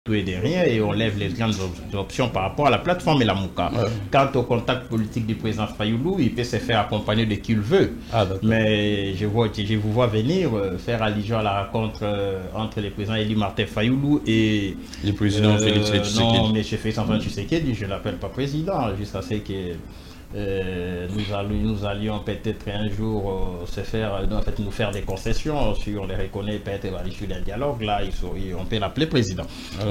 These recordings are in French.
tout et de rien et on lève les grandes options par rapport à la plateforme et la Mouka. Quant au contact politique du président Fayoulou, il peut se faire accompagner de qui il veut. Mais je vous vois venir faire allusion à la rencontre entre le président Eli Martin Fayoulou et le président Félix Tshisekedi. Non, M. Félix Antoine Tshisekedi, je ne l'appelle pas président, jusqu'à ce que nous allions peut-être un jour nous faire des concessions, si on les reconnaît peut-être à l'issue d'un dialogue, là on peut l'appeler président.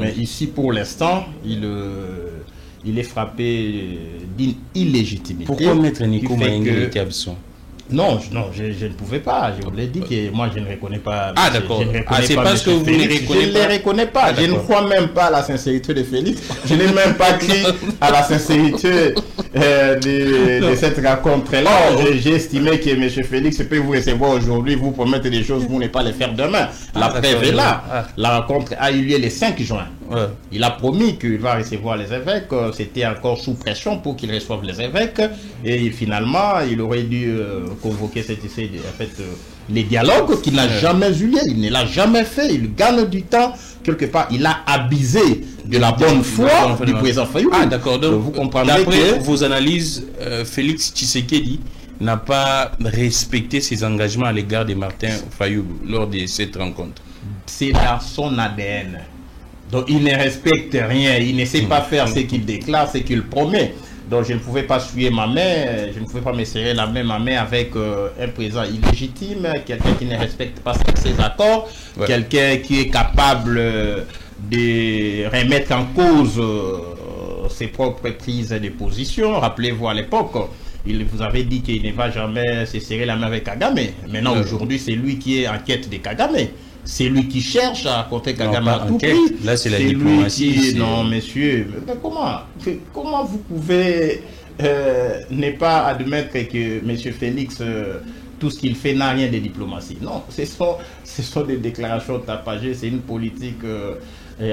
Mais ici pour l'instant, il est frappé d'une illégitimité. Pourquoi Maître Nico Maïngue était absent? Non, je ne pouvais pas. Je vous l'ai dit que moi je ne reconnais pas. Ah d'accord. C'est parce que vous ne les reconnaissez pas. Je ne les reconnais pas. Je ne crois même pas à la sincérité de Félix. Je n'ai même pas cru à la sincérité de cette rencontre-là. J'ai estimé que M. Félix peut vous recevoir aujourd'hui, vous promettre des choses, vous ne pas les faire demain. La preuve est là. La rencontre a eu lieu le 5 juin. Il a promis qu'il va recevoir les évêques. C'était encore sous pression pour qu'il reçoive les évêques. Et finalement, il aurait dû convoquer les dialogues qu'il n'a jamais eu lieu. Il ne l'a jamais fait. Il gagne du temps. Quelque part, il a abusé de la bonne foi du président Fayoulou. Ah d'accord. Donc, vous comprenez d'après vos analyses, Félix Tshisekedi n'a pas respecté ses engagements à l'égard de Martin Fayoulou lors de cette rencontre. C'est dans son ADN. Donc il ne respecte rien, il ne sait pas faire ce qu'il déclare, ce qu'il promet. Donc je ne pouvais pas suer ma main, je ne pouvais pas me serrer ma main avec un président illégitime, quelqu'un qui ne respecte pas ses accords, quelqu'un qui est capable de remettre en cause ses propres prises de position. Rappelez-vous à l'époque, il vous avait dit qu'il ne va jamais se serrer la main avec Kagame. Maintenant aujourd'hui c'est lui qui est en quête de Kagame. C'est lui qui cherche à compter Kagame à tout prix. Là, c'est la diplomatie. Non, monsieur, mais comment vous pouvez ne pas admettre que M. Félix, tout ce qu'il fait n'a rien de diplomatie? Non, ce sont des déclarations tapagées, c'est une politique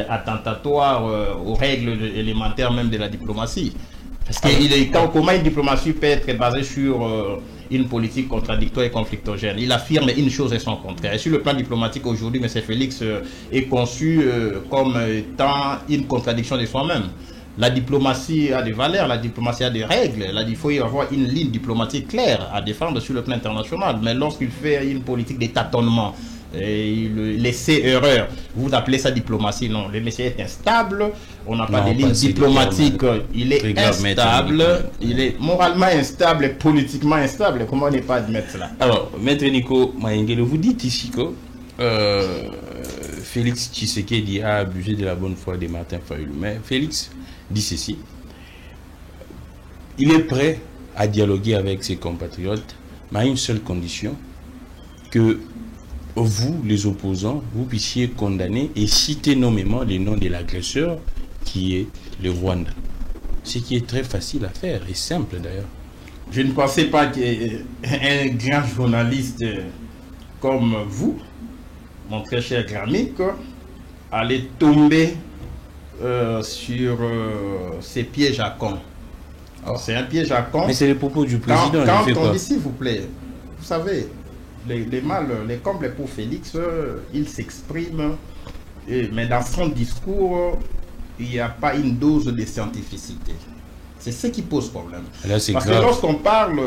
attentatoire aux règles élémentaires même de la diplomatie. Parce que comment une diplomatie peut être basée sur une politique contradictoire et conflictogène? Il affirme une chose et son contraire. Et sur le plan diplomatique, aujourd'hui, M. Félix est conçu comme étant une contradiction de soi-même. La diplomatie a des valeurs, la diplomatie a des règles. Il faut y avoir une ligne diplomatique claire à défendre sur le plan international. Mais lorsqu'il fait une politique de tâtonnement, et il laissait erreur, vous appelez ça diplomatie? Non, le monsieur est instable, on n'a pas de ligne diplomatique, il est instable, il est moralement instable et politiquement instable. Comment ne pas admettre cela? Alors, Maître Nico Maïngue, vous dites ici que Félix Tshisekedi a abusé de la bonne foi de Martin Fayoulou. Mais Félix dit ceci: il est prêt à dialoguer avec ses compatriotes, mais à une seule condition, que vous, les opposants, vous puissiez condamner et citer nommément les noms de l'agresseur qui est le Rwanda. Ce qui est très facile à faire et simple d'ailleurs. Je ne pensais pas qu'un grand journaliste comme vous, mon très cher Gramik, allait tomber sur ces pièges à con. C'est un piège à con. Mais c'est les propos du président. Quand on dit, s'il vous plaît, vous savez, les combles pour Félix, il s'exprime, mais dans son discours, il n'y a pas une dose de scientificité. C'est ce qui pose problème. Là, parce que lorsqu'on parle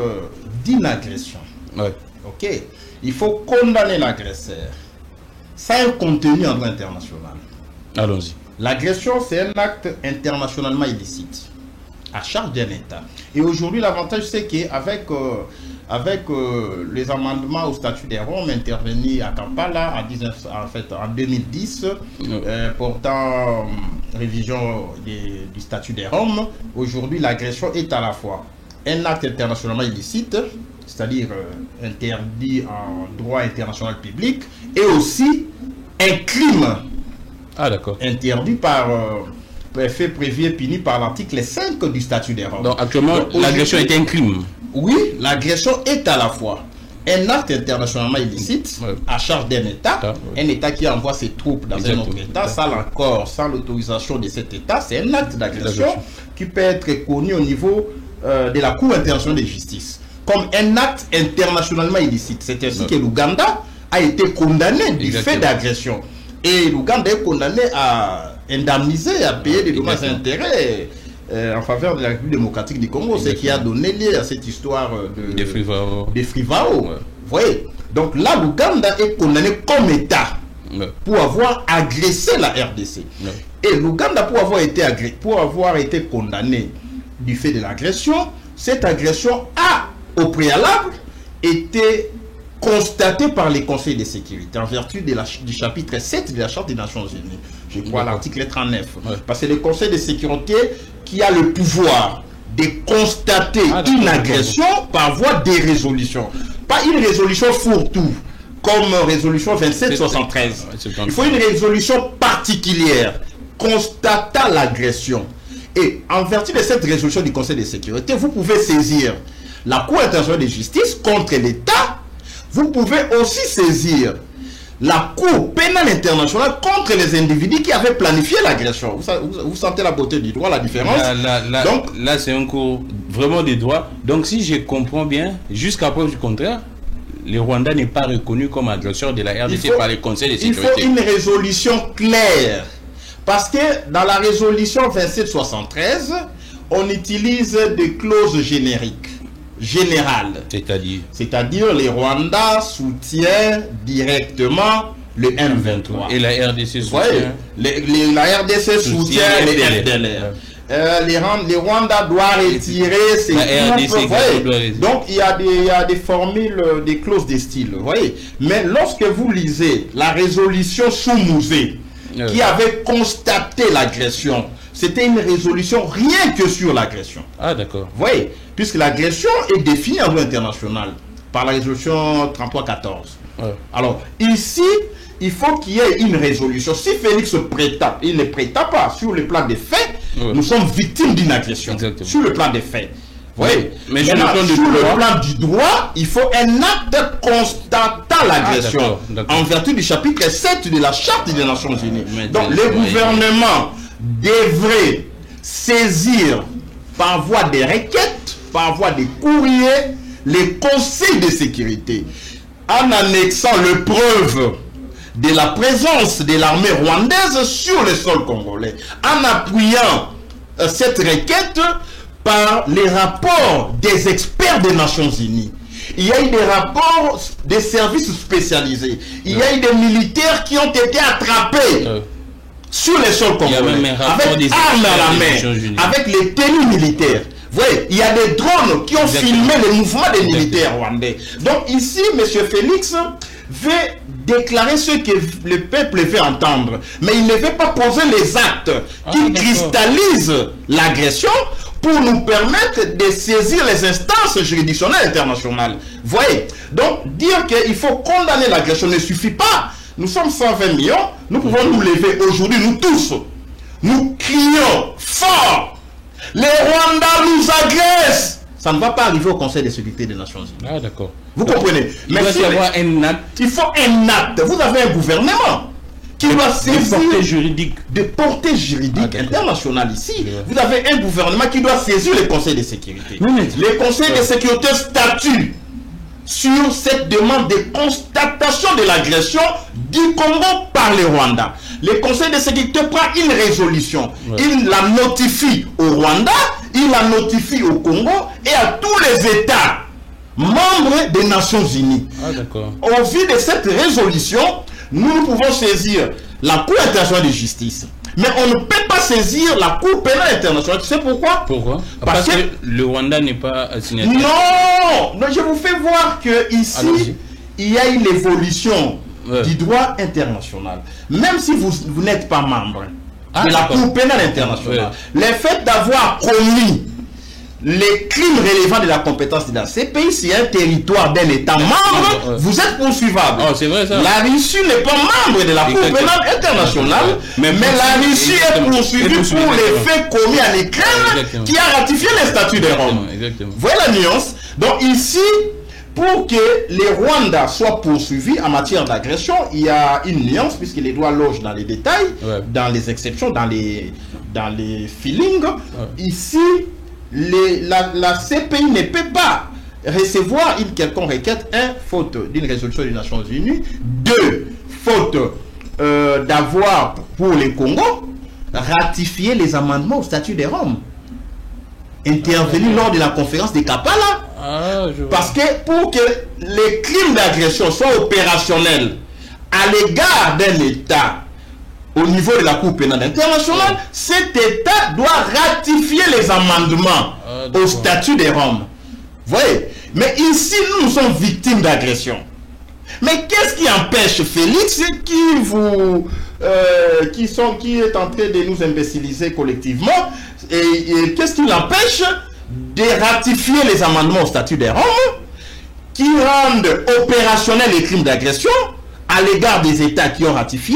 d'une agression, ok, il faut condamner l'agresseur. Ça a un contenu en droit international. Allons-y. L'agression, c'est un acte internationalement illicite, à charge d'un État. Et aujourd'hui, l'avantage, c'est qu'avec les amendements au statut des Roms intervenus à Kampala en 2010, portant révision du statut des Roms, aujourd'hui l'agression est à la fois un acte internationalement illicite, c'est-à-dire interdit en droit international public, et aussi un crime interdit par fait prévu et puni par l'article 5 du statut des Roms. Donc actuellement, l'agression est un crime. Oui, l'agression est à la fois un acte internationalement illicite à charge d'un État, un État qui envoie ses troupes dans un autre État, sans l'autorisation de cet État, c'est un acte d'agression qui peut être connu au niveau de la Cour internationale de justice comme un acte internationalement illicite. C'est ainsi que l'Ouganda a été condamné du fait d'agression. Et l'Ouganda est condamné à indemniser, à payer des dommages et intérêts en faveur de la République démocratique du Congo, ce qui a donné lieu à cette histoire des Frivao. Vous voyez? Donc là, l'Ouganda est condamné comme État pour avoir agressé la RDC. Et l'Ouganda, pour avoir été condamné du fait de l'agression, cette agression a, au préalable, été constatée par les conseils de sécurité en vertu du chapitre 7 de la Charte des Nations Unies. Je crois à l'article 39. Parce que le conseil de sécurité qui a le pouvoir de constater une agression par voie de résolution. Pas une résolution fourre-tout, comme résolution 2773. Il faut une résolution particulière constatant l'agression. Et en vertu de cette résolution du Conseil de sécurité, vous pouvez saisir la Cour internationale de justice contre l'État. Vous pouvez aussi saisir la Cour pénale internationale contre les individus qui avaient planifié l'agression. Vous sentez la beauté du droit, la différence? Donc, là, c'est un cours vraiment des droits. Donc, si je comprends bien, jusqu'à preuve du contraire, le Rwanda n'est pas reconnu comme agresseur de la RDC par les conseils de sécurité. Il faut une résolution claire. Parce que dans la résolution 2773, on utilise des clauses génériques, générales. C'est-à-dire les Rwandais soutiennent directement le M23. Et la RDC soutient. La RDC soutient les FDLR. Les Rwandais doivent retirer ces groupes. Donc il y a des formules, des clauses de style. Voyez. Mais lorsque vous lisez la résolution sous Mouzé, qui avait constaté l'agression, c'était une résolution rien que sur l'agression. Ah, d'accord. Vous voyez, puisque l'agression est définie en droit international par la résolution 3314. Alors, ici, il faut qu'il y ait une résolution. Si Félix se prêta, il ne prêta pas sur le plan des faits, nous sommes victimes d'une agression. Exactement. Sur le plan des faits. Oui, mais sur le plan du droit, il faut un acte constatant l'agression en vertu du chapitre 7 de la Charte des Nations Unies. Donc, le gouvernement devrait saisir par voie de requêtes, par voie de courrier, les conseils de sécurité, en annexant les preuves de la présence de l'armée rwandaise sur le sol congolais, en appuyant cette requête par les rapports des experts des Nations Unies. Il y a eu des rapports des services spécialisés. Il y a eu des militaires qui ont été attrapés sur les sols congolais, avec armes à la main, avec les tenues militaires. Vous voyez, il y a des drones qui ont filmé les mouvements des militaires rwandais. Donc ici, M. Félix veut déclarer ce que le peuple veut entendre. Mais il ne veut pas poser les actes qui cristallisent l'agression pour nous permettre de saisir les instances juridictionnelles internationales. Vous voyez? Donc, dire qu'il faut condamner l'agression ne suffit pas. Nous sommes 120 millions, nous pouvons nous lever aujourd'hui, nous tous. Nous crions fort. Les Rwandais nous agressent. Ça ne va pas arriver au Conseil de sécurité des Nations Unies. Ah, d'accord. Vous comprenez? Mais il doit y avoir un acte. Il faut un acte. Vous avez un gouvernement qui doit saisir de portée juridique internationale ici. Vous avez un gouvernement qui doit saisir le Conseil de sécurité. Le Conseil de sécurité statue sur cette demande de constatation de l'agression du Congo par le Rwanda. Le Conseil de sécurité prend une résolution. Il la notifie au Rwanda, il la notifie au Congo et à tous les États membres des Nations Unies. Au vu de cette résolution, nous pouvons saisir la Cour internationale de justice. Mais on ne peut pas saisir la Cour pénale internationale. Tu sais pourquoi? Pourquoi? Parce que le Rwanda n'est pas signataire. Non, je vous fais voir que ici, il y a une évolution du droit international. Même si vous n'êtes pas membre de la Cour pénale internationale, le fait d'avoir commis les crimes relevant de la compétence de la CPI, c'est un territoire d'un État membre, vous êtes poursuivable. C'est vrai, ça. La Russie n'est pas membre de la Cour pénale internationale, mais la Russie est poursuivie pour les faits commis en Ukraine qui a ratifié les statuts de Rome. Vous voyez la nuance? Donc ici, pour que les Rwandais soient poursuivis en matière d'agression, il y a une nuance, puisque les droits logent dans les détails, dans les exceptions, dans les feelings. Ici, la CPI ne peut pas recevoir une quelconque requête, faute d'une résolution des Nations Unies, 2, faute d'avoir pour les Congo, ratifier les amendements au statut des Roms. Intervenu lors de la conférence de Kampala. Parce que pour que les crimes d'agression soient opérationnels à l'égard d'un État au niveau de la Cour pénale internationale, cet État doit ratifier les amendements au statut des Roms. Vous voyez? Mais ici, nous sommes victimes d'agression. Mais qu'est-ce qui empêche Félix, qui est en train de nous imbéciliser collectivement, et qu'est-ce qui l'empêche de ratifier les amendements au statut des Roms qui rendent opérationnels les crimes d'agression à l'égard des États qui ont ratifié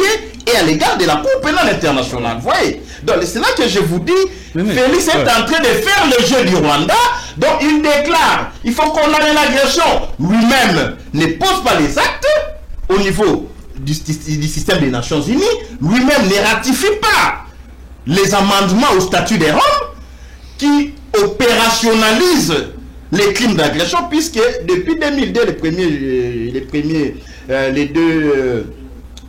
et à l'égard de la Cour pénale internationale. Vous voyez? Donc c'est là que je vous dis, Félix est en train de faire le jeu du Rwanda. Donc il déclare, il faut condamner l'agression. Lui-même ne pose pas les actes au niveau du système des Nations Unies. Lui-même ne ratifie pas les amendements au statut des Roms qui opérationnalisent les crimes d'agression, puisque depuis 2002,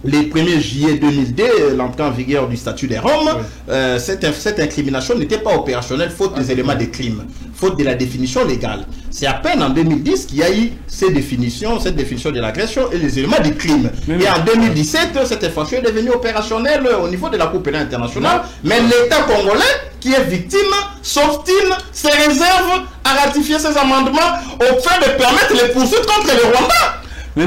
les 1er juillet 2002, l'entrée en vigueur du statut des Roms, cette incrimination n'était pas opérationnelle faute des éléments de crime, faute de la définition légale. C'est à peine en 2010 qu'il y a eu cette définition de l'agression et les éléments de crime. Et en 2017, cette infraction est devenue opérationnelle au niveau de la Cour pénale internationale, mais l'État congolais qui est victime s'obstine, se réserve à ratifier ces amendements au fin de permettre les poursuites contre le Rwanda. Mais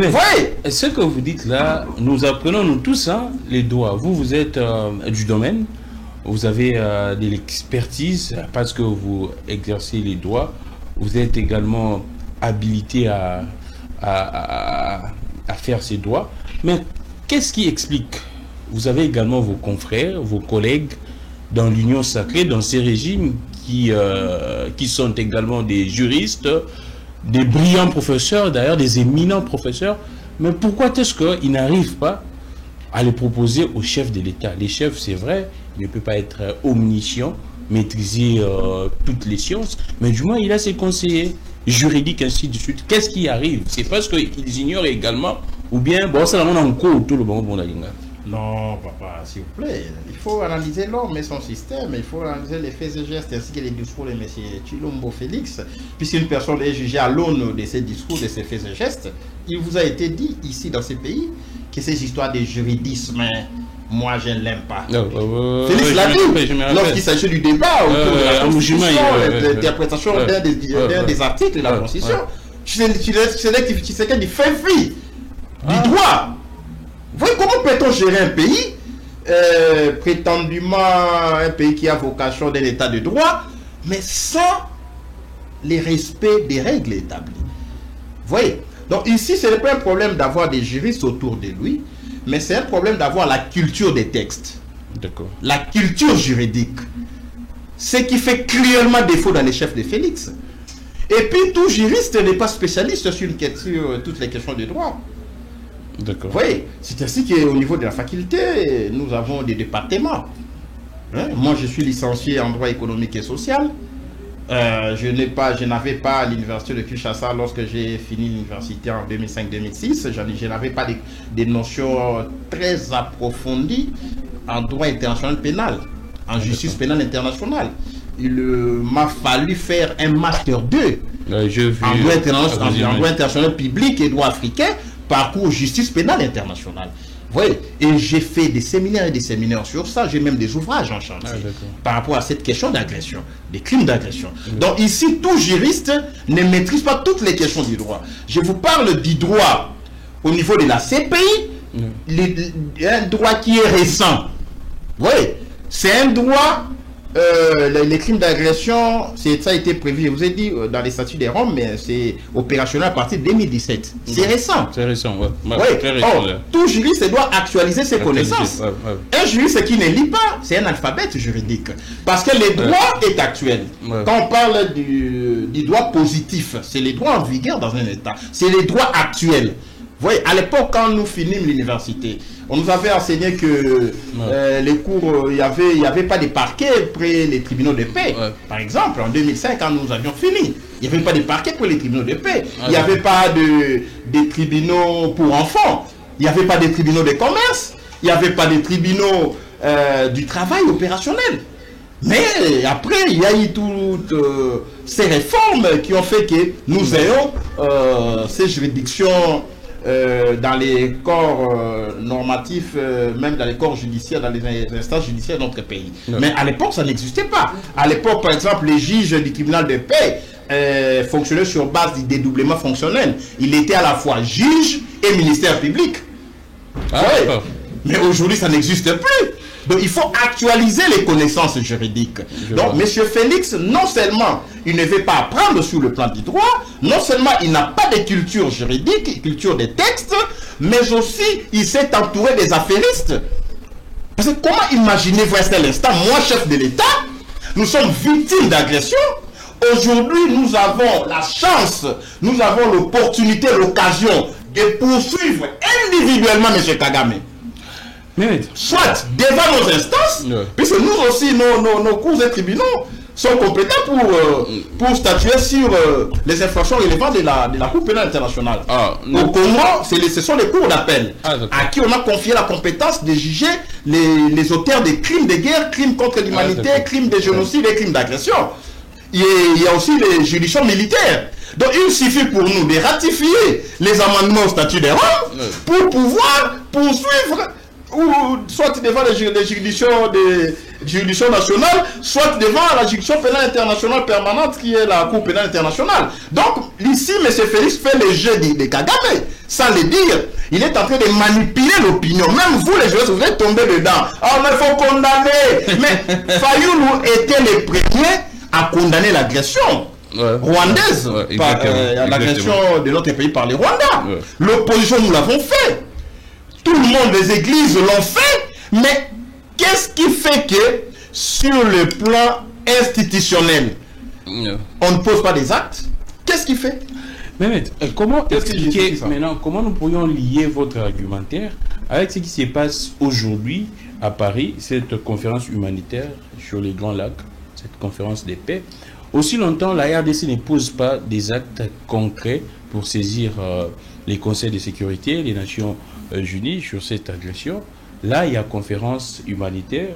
ce que vous dites là, nous apprenons nous tous les droits. Vous êtes du domaine, vous avez de l'expertise parce que vous exercez les droits. Vous êtes également habilité à faire ces droits. Mais qu'est-ce qui explique? Vous avez également vos confrères, vos collègues dans l'Union sacrée, dans ces régimes qui sont également des juristes, des brillants professeurs, d'ailleurs des éminents professeurs. Mais pourquoi est-ce qu'ils n'arrivent pas à les proposer aux chefs de l'État? Les chefs, c'est vrai, il ne peut pas être omniscient, maîtriser toutes les sciences, mais du moins il a ses conseillers juridiques, ainsi de suite. Qu'est-ce qui arrive? C'est parce qu'ils ignorent également, ou bien, bon, c'est la monde en cours, tout le bon bon. Non, papa, s'il vous plaît. Il faut analyser l'homme et son système. Il faut analyser les faits et gestes ainsi que les discours de M. Tshilombo Félix. Puisqu'une personne est jugée à l'aune de ses discours, de ses faits et gestes, il vous a été dit ici dans ces pays que ces histoires de juridisme, moi je ne l'aime pas. Félix l'a dit lorsqu'il s'agit du débat autour de la Constitution, l'interprétation d'un des articles de la Constitution. C'est quelqu'un qui fait fi du droit. Vous voyez comment peut-on gérer un pays, prétendument un pays qui a vocation d'un état de droit, mais sans les respects des règles établies. Vous voyez? Donc ici, ce n'est pas un problème d'avoir des juristes autour de lui, mais c'est un problème d'avoir la culture des textes. D'accord. La culture juridique. Ce qui fait cruellement défaut dans les chefs de Félix. Et puis, tout juriste n'est pas spécialiste sur toutes les questions du droit. D'accord. Vous voyez, c'est ainsi qu'au niveau de la faculté, nous avons des départements. Moi, je suis licencié en droit économique et social. Je n'avais pas à l'université de Kinshasa lorsque j'ai fini l'université en 2005-2006. Je n'avais pas des notions très approfondies en droit international pénal, en justice pénale internationale. Il m'a fallu faire un master 2 en droit international public et droit africain, parcours justice pénale internationale. Vous voyez, et j'ai fait des séminaires et des séminaires sur ça. J'ai même des ouvrages en chantier par rapport à cette question d'agression, des crimes d'agression. Donc ici, tout juriste ne maîtrise pas toutes les questions du droit. Je vous parle du droit au niveau de la CPI, un droit qui est récent. Vous voyez, c'est un droit, les crimes d'agression, ça a été prévu, je vous ai dit, dans les statuts des Roms, mais c'est opérationnel à partir de 2017. C'est récent. C'est récent, très récent. Tout juriste doit actualiser ses connaissances. Un juriste qui ne lit pas, c'est un alphabète juridique. Parce que le droit est actuel. Quand on parle du droit positif, c'est les droits en vigueur dans un État. C'est les droits actuels. Vous voyez, à l'époque, quand nous finissons l'université, on nous avait enseigné que les cours, il n'y avait pas de parquet près les tribunaux de paix. Par exemple, en 2005, quand nous avions fini, il n'y avait pas de parquet près les tribunaux de paix. Il n'y avait pas de tribunaux pour enfants. Il n'y avait pas de tribunaux de commerce. Il n'y avait pas de tribunaux du travail opérationnel. Mais après, il y a eu toutes ces réformes qui ont fait que nous ayons ces juridictions dans les corps normatifs, même dans les corps judiciaires, dans les instances judiciaires de notre pays. Oui. Mais à l'époque, ça n'existait pas. À l'époque, par exemple, les juges du tribunal de paix fonctionnaient sur base du dédoublement fonctionnel. Il était à la fois juge et ministère public. Ah, ouais. Mais aujourd'hui, ça n'existe plus. Donc, il faut actualiser les connaissances juridiques. Donc, M. Félix, non seulement il ne veut pas apprendre sur le plan du droit, non seulement il n'a pas de culture juridique, culture des textes, mais aussi il s'est entouré des affairistes. Parce que comment imaginez-vous à l'instant, moi, chef de l'État, nous sommes victimes d'agression. Aujourd'hui, nous avons la chance, nous avons l'opportunité, l'occasion de poursuivre individuellement M. Kagame. Soit devant nos instances, puisque nous aussi, nos cours et tribunaux sont compétents pour statuer sur les infractions relevantes de la Cour pénale internationale. Au Congo, ce sont les cours d'appel à qui on a confié la compétence de juger les auteurs des crimes de guerre, crimes contre l'humanité, crimes de génocide et crimes d'agression. Il y a aussi les juridictions militaires. Donc il suffit pour nous de ratifier les amendements au statut des Roms pour pouvoir poursuivre ou soit devant les juridictions nationales, soit devant la juridiction pénale internationale permanente qui est la Cour pénale internationale. Donc, ici, M. Félix fait le jeu de Kagame, sans le dire. Il est en train de manipuler l'opinion. Même vous, les juristes, vous êtes tombés dedans. Ah, mais il faut condamner. Mais Fayoulou était le premier à condamner l'agression rwandaise, l'agression de notre pays par les Rwandais. L'opposition, nous l'avons fait. Tout le monde, les églises l'ont fait, mais qu'est-ce qui fait que sur le plan institutionnel, on ne pose pas des actes? Qu'est-ce qui fait? Mais comment expliquer maintenant, comment nous pourrions lier votre argumentaire avec ce qui se passe aujourd'hui à Paris, cette conférence humanitaire sur les Grands Lacs, cette conférence de paix? Aussi longtemps, la RDC ne pose pas des actes concrets pour saisir les conseils de sécurité, les Nations Unies sur cette agression. Là, il y a conférence humanitaire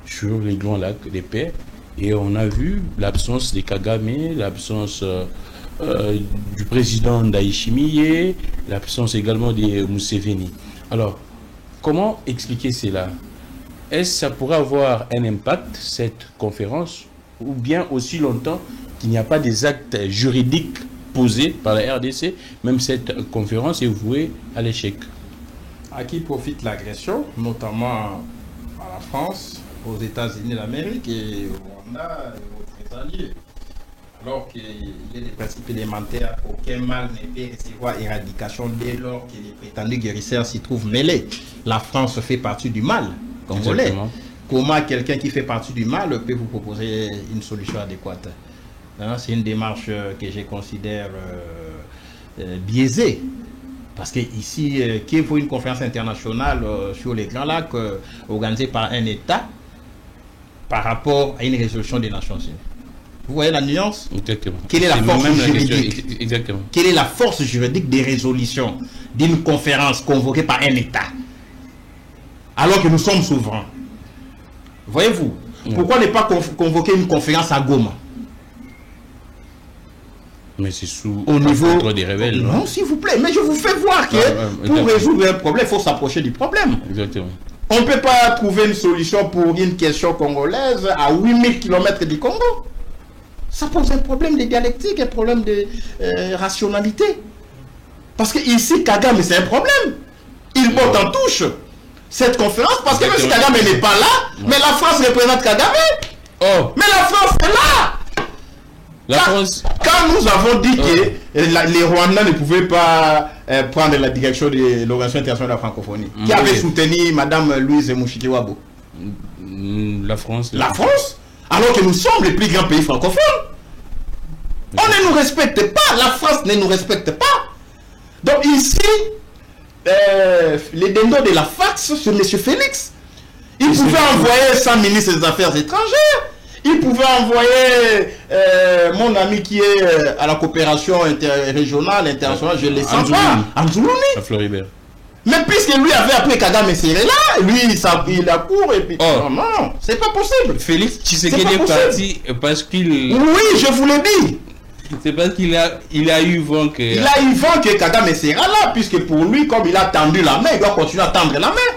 sur les Grands Lacs de paix et on a vu l'absence de Kagame, l'absence du président Ndayishimiye, l'absence également de Museveni. Alors, comment expliquer cela? Est-ce que ça pourrait avoir un impact, cette conférence, ou bien aussi longtemps qu'il n'y a pas des actes juridiques posés par la RDC, même cette conférence est vouée à l'échec? À qui profite l'agression, notamment à la France, aux États-Unis d'Amérique et au Rwanda et aux alliés. Alors qu'il y a des principes élémentaires, aucun mal ne peut recevoir éradication dès lors que les prétendus guérisseurs s'y trouvent mêlés. La France fait partie du mal congolais. Exactement. Comment quelqu'un qui fait partie du mal peut vous proposer une solution adéquate? C'est une démarche que je considère biaisée. Parce que ici, qu'il faut une conférence internationale sur les Grands Lacs organisée par un État par rapport à une résolution des Nations Unies. Vous voyez la nuance? Exactement. Quelle est la force juridique? Exactement. Quelle est la force juridique des résolutions d'une conférence convoquée par un État? Alors que nous sommes souverains. Voyez-vous? Pourquoi ne pas convoquer une conférence à Goma? Mais c'est sous au niveau des rebelles. Non, s'il vous plaît. Mais je vous fais voir que pour résoudre un problème, il faut s'approcher du problème. Exactement. On ne peut pas trouver une solution pour une question congolaise à 8000 km du Congo. Ça pose un problème de dialectique, un problème de rationalité. Parce que ici, Kagame, c'est un problème. Il botte en touche cette conférence parce que même si Kagame n'est pas là, mais la France représente Kagame. Oh. Mais la France est là. Quand nous avons dit que les Rwandais ne pouvaient pas prendre la direction de l'Organisation internationale de la francophonie, qui avait soutenu Mme Louise Mushikiwabo? La France. La France? Alors que nous sommes les plus grands pays francophones. On ne nous respecte pas. La France ne nous respecte pas. Donc ici, les dendos de la fax sur M. Félix, il pouvait envoyer 100 ministres des Affaires étrangères. Il pouvait envoyer mon ami qui est à la coopération régionale, internationale, je ne le sens pas, Anzoulouni. À Floribert. Mais puisque lui avait appelé Kagame Serela, lui il a cours et puis... Non, c'est pas possible. Félix Tshisekedi est parti parce qu'il... Oui, je vous l'ai dit. C'est parce qu'il a eu vent que... Il a eu vent que Kagame sera là, puisque pour lui, comme il a tendu la main, il doit continuer à tendre la main.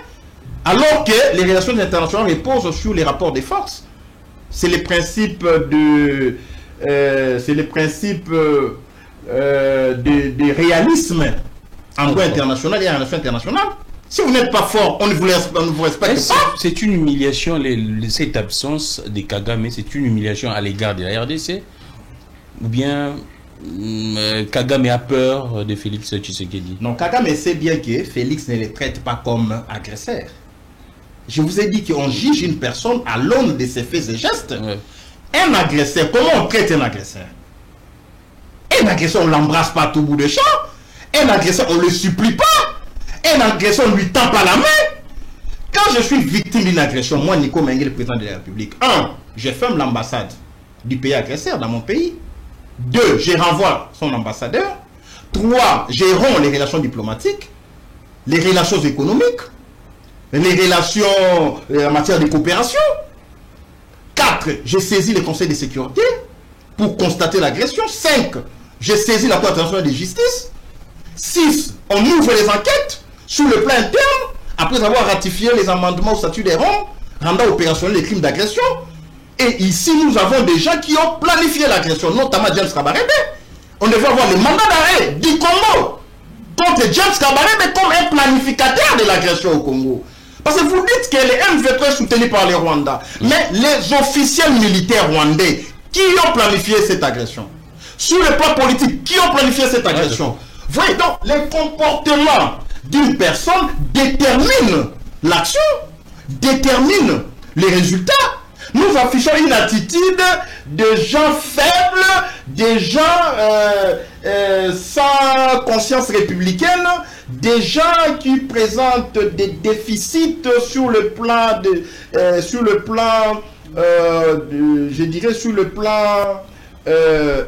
Alors que les relations internationales reposent sur les rapports de force. C'est les principes de... c'est les principes de réalisme en droit international et en relations internationales. Si vous n'êtes pas fort, on ne vous respecte pas. C'est une humiliation, cette absence de Kagame, c'est une humiliation à l'égard de la RDC. Ou bien Kagame a peur de Félix Tshisekedi? Non, Kagame sait bien que Félix ne les traite pas comme agresseurs. Je vous ai dit qu'on juge une personne à l'aune de ses faits et gestes. Ouais. Un agresseur, comment on traite un agresseur? Un agresseur, on ne l'embrasse pas à tout bout de champ. Un agresseur, on ne le supplie pas. Un agresseur, on ne lui tend pas la main. Quand je suis victime d'une agression, moi, Nico Mengue, le président de la République, 1, je ferme l'ambassade du pays agresseur dans mon pays. 2, je renvoie son ambassadeur. 3, je romps les relations diplomatiques, les relations économiques, les relations en matière de coopération. 4, je saisis le Conseil de sécurité pour constater l'agression. 5, je saisis la Cour internationale de justice. 6, on ouvre les enquêtes sur le plan interne après avoir ratifié les amendements au statut des Roms rendant opérationnels les crimes d'agression. Et ici, nous avons des gens qui ont planifié l'agression, notamment James Kabarebe. On devait avoir le mandat d'arrêt du Congo contre James Kabarebe comme un planificateur de l'agression au Congo. Parce que vous dites que les M23 sont soutenus par les Rwandais. Mais les officiels militaires rwandais qui ont planifié cette agression, sur le plan politique, qui ont planifié cette agression, voyez donc, les comportements d'une personne déterminent l'action, déterminent les résultats. Nous affichons une attitude de gens faibles, de gens sans conscience républicaine, des gens qui présentent des déficits sur le plan je dirais sur le plan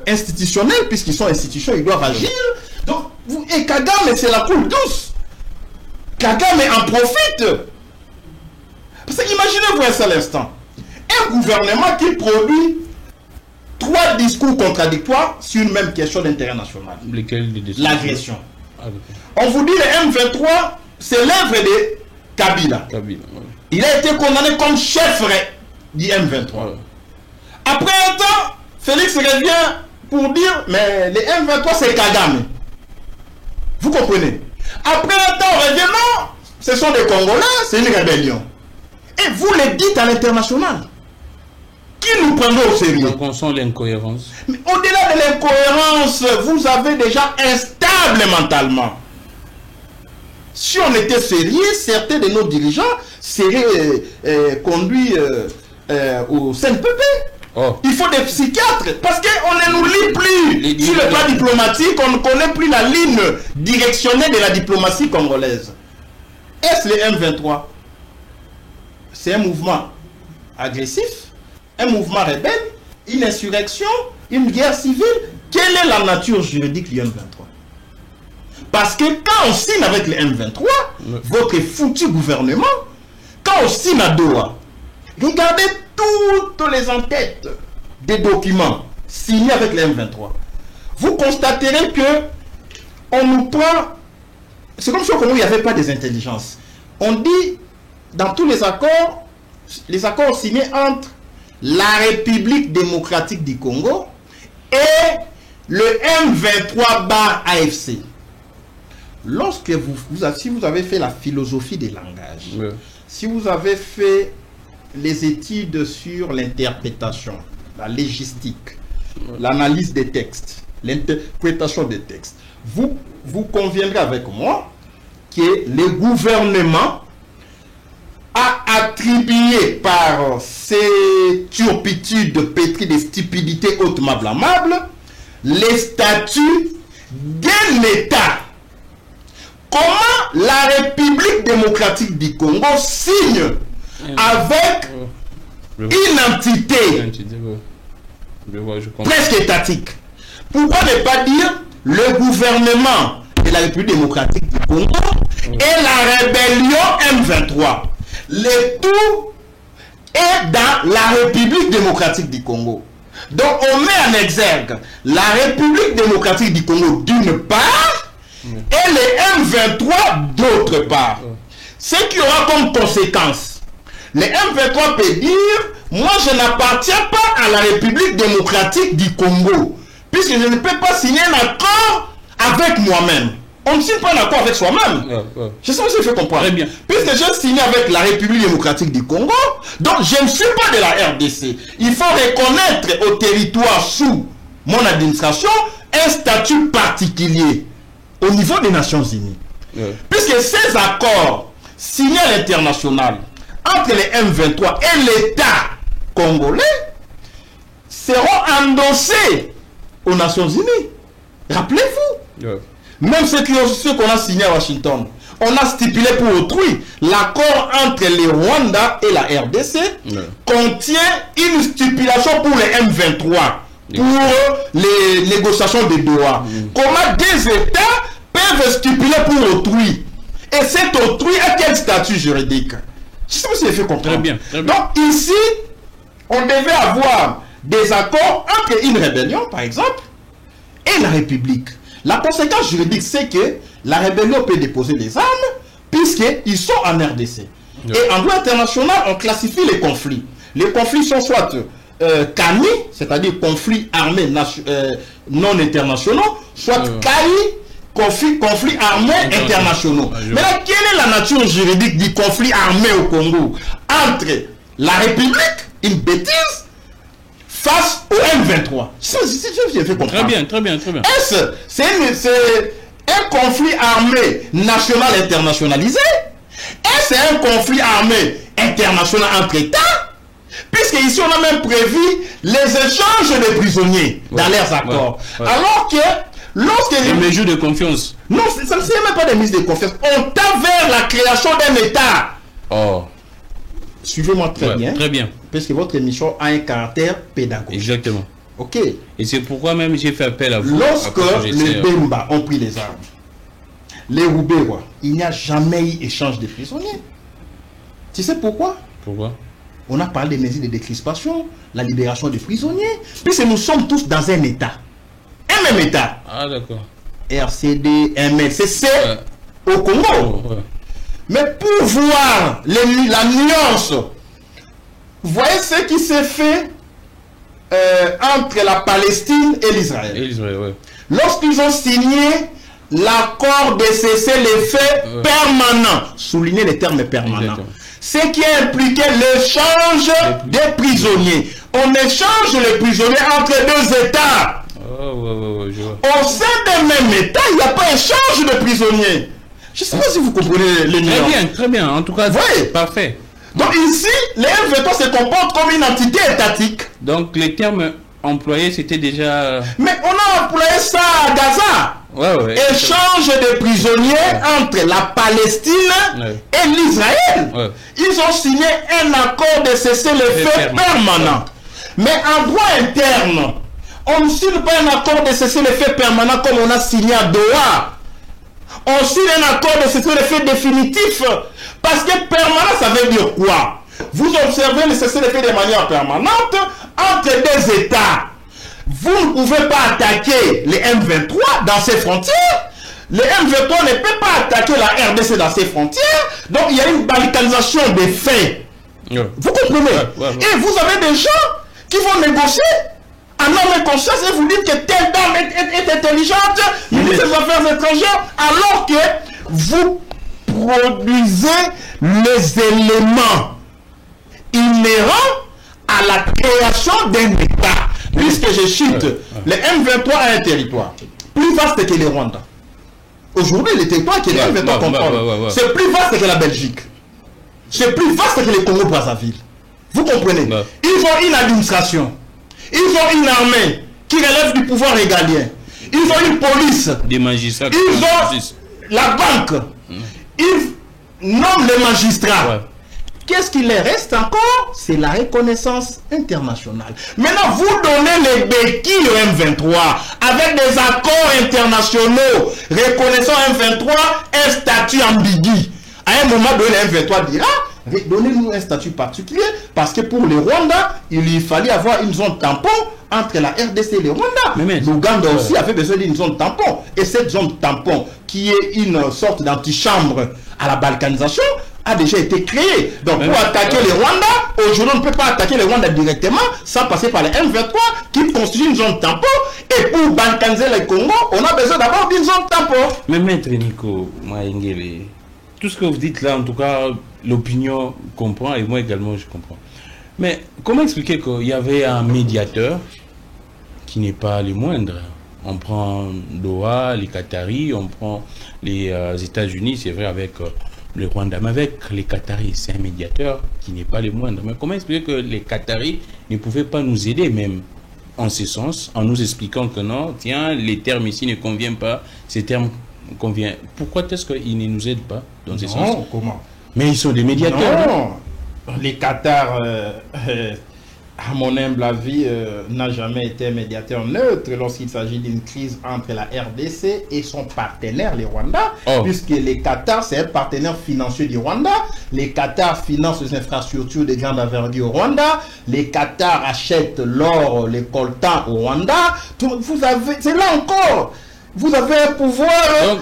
institutionnel, puisqu'ils sont institutions, ils doivent agir. Donc, et Kagame, c'est la coule douce. Kagame en profite. Parce que imaginez-vous un seul instant. Un gouvernement qui produit 3 discours contradictoires sur une même question d'intérêt national. L'agression. On vous dit le M23, c'est l'œuvre de Kabila. Il a été condamné comme chef du M23. Après un temps, Félix revient pour dire, mais le M23 c'est Kagame. Vous comprenez? Après un temps, on revient, non, ce sont des Congolais, c'est une rébellion. Et vous le dites à l'international. Qui nous prendrait au sérieux? Donc on sent l'incohérence. Mais au-delà de l'incohérence, vous avez déjà instable mentalement. Si on était sérieux, certains de nos dirigeants seraient conduits au CNPP. Il faut des psychiatres parce qu'on ne nous lit plus sur le plan diplomatique, on ne connaît plus la ligne directionnelle de la diplomatie congolaise. Est-ce le M23? C'est un mouvement agressif, un mouvement rebelle, une insurrection, une guerre civile. Quelle est la nature juridique du M23? Parce que quand on signe avec le M23, votre foutu gouvernement, quand on signe à Doha, regardez toutes les enquêtes des documents signés avec le M23. Vous constaterez que on nous prend... C'est comme si au Congo, il n'y avait pas des intelligences. On dit, dans tous les accords signés entre la République démocratique du Congo et le M23/AFC. Lorsque si vous avez fait la philosophie des langages, si vous avez fait les études sur l'interprétation, la légistique, l'analyse des textes, l'interprétation des textes, vous conviendrez avec moi que le gouvernement a attribué par ces turpitudes pétries de stupidités hautement blâmables les statuts d'un État. Comment la République démocratique du Congo signe avec une entité presque étatique? Pourquoi ne pas dire le gouvernement de la République démocratique du Congo et la rébellion M23. Le tout est dans la République démocratique du Congo. Donc on met en exergue la République démocratique du Congo d'une part et les M23 d'autre part. Ce qui aura comme conséquence, les M23 peut dire, moi je n'appartiens pas à la République démocratique du Congo, puisque je ne peux pas signer un accord avec moi-même. On ne signe pas un accord avec soi-même. Je sais pas si je fais comprendre. Très bien. Puisque j'ai signé avec la République démocratique du Congo, donc je ne suis pas de la RDC. Il faut reconnaître au territoire sous mon administration un statut particulier au niveau des Nations Unies. Puisque ces accords signés à l'international entre les M23 et l'État congolais seront endossés aux Nations Unies. Rappelez-vous. Même ceux qu'on a signé à Washington, on a stipulé pour autrui. L'accord entre les Rwanda et la RDC contient une stipulation pour les M23, pour les négociations de Doha. Comment des États peuvent stipuler pour autrui? Et cet autrui a quel statut juridique? Je sais pas si j'ai fait comprendre. Très bien. Donc ici, on devait avoir des accords entre une rébellion, par exemple, et la République. La conséquence juridique, c'est que la rébellion peut déposer des armes, puisqu'ils sont en RDC. Et en droit international, on classifie les conflits. Les conflits sont soit CANI, c'est-à-dire conflits armés non internationaux, soit CAI, conflits armés internationaux. Mais là, quelle est la nature juridique du conflit armé au Congo entre la République, une bêtise, face au M23? J'ai fait comprendre. Très bien. Est-ce c'est un conflit armé national internationalisé? Est-ce un conflit armé international entre États? Puisque ici on a même prévu les échanges de prisonniers dans leurs accords. Alors que lorsque les mesures de confiance. Non, ça ne serait même pas des mesures de confiance. On tend vers la création d'un État. Suivez-moi très bien. Très bien. Parce que votre émission a un caractère pédagogique. Exactement. Ok. Et c'est pourquoi même j'ai fait appel à vous. Lorsque les Bemba ont pris les armes, les Roubewa, il n'y a jamais eu échange de prisonniers. Tu sais pourquoi? Pourquoi? On a parlé des mesures de décrispation, la libération des prisonniers, puisque nous sommes tous dans un État. Un même État. Ah d'accord. RCD, MLCC au Congo. Mais pour voir la nuance, voyez ce qui s'est fait entre la Palestine et l'Israël. Lorsqu'ils ont signé l'accord de cesser les faits permanents, souligner les termes permanents, ce qui a impliqué l'échange des prisonniers. On échange les prisonniers entre deux États. Au sein d'un même État, il n'y a pas échange de prisonniers. Je ne sais pas si vous comprenez les nuances. Très bien. En tout cas, c'est parfait. Donc ici, les M23 se comportent comme une entité étatique. Donc les termes employés, c'était déjà... Mais on a employé ça à Gaza. Échange de prisonniers entre la Palestine et l'Israël. Ils ont signé un accord de cesser le feu permanent. Mais en droit interne, on ne signe pas un accord de cesser le feu permanent comme on a signé à Doha. On signe un accord de cesser le feu définitif. Parce que permanent, ça veut dire quoi? Vous observez le cessez-le-feu de manière permanente entre deux États. Vous ne pouvez pas attaquer les M23 dans ses frontières. Les M23 ne peuvent pas attaquer la RDC dans ses frontières. Donc il y a une balkanisation des faits. Vous comprenez? Et vous avez des gens qui vont négocier en âme et conscience et vous dites que telle dame est intelligente, ministre des Affaires étrangères, alors que vous produisez les éléments inhérents à la création d'un État. Puisque je cite, le M23 a un territoire plus vaste que le Rwanda. Aujourd'hui, le territoire que le M23 contrôle, c'est plus vaste que la Belgique. C'est plus vaste que le Congo-Brazzaville. Vous comprenez? Ils ont une administration. Ils ont une armée qui relève du pouvoir régalien. Ils ont une police. Des magistrats. Ils ont la banque. Ils nomment les magistrats. Qu'est-ce qui leur reste encore? C'est la reconnaissance internationale. Maintenant, vous donnez les béquilles au M23 avec des accords internationaux reconnaissant M23 un statut ambigu. À un moment donné, le M23 dira, donnez-nous un statut particulier parce que pour le Rwanda, il fallait avoir une zone tampon entre la RDC et le Rwanda. L'Ouganda aussi avait besoin d'une zone tampon. Et cette zone tampon, qui est une sorte d'antichambre à la balkanisation, a déjà été créée. Donc pour attaquer le Rwanda, aujourd'hui on ne peut pas attaquer le Rwanda directement sans passer par le M23 qui constitue une zone tampon. Et pour balkaniser le Congo, on a besoin d'abord d'une zone tampon. Mais maître Nico Maïngele, tout ce que vous dites là, en tout cas, l'opinion comprend et moi également je comprends. Mais comment expliquer qu'il y avait un médiateur qui n'est pas le moindre? On prend Doha, les Qataris, on prend les États-Unis, c'est vrai, avec le Rwanda. Mais avec les Qataris, c'est un médiateur qui n'est pas le moindre. Mais comment expliquer que les Qataris ne pouvaient pas nous aider même en ce sens, en nous expliquant que non, tiens, les termes ici ne conviennent pas, ces termes conviennent. Pourquoi est-ce qu'ils ne nous aident pas dans ce sens? Non, comment? Mais ils sont des médiateurs. Non, les Qatars, à mon humble avis, n'a jamais été un médiateur neutre lorsqu'il s'agit d'une crise entre la RDC et son partenaire, le Rwanda, puisque les Qatars, c'est un partenaire financier du Rwanda. Les Qatars financent les infrastructures de grande envergure au Rwanda. Les Qatars achètent l'or, les coltans au Rwanda. Vous avez, c'est là encore, vous avez un pouvoir.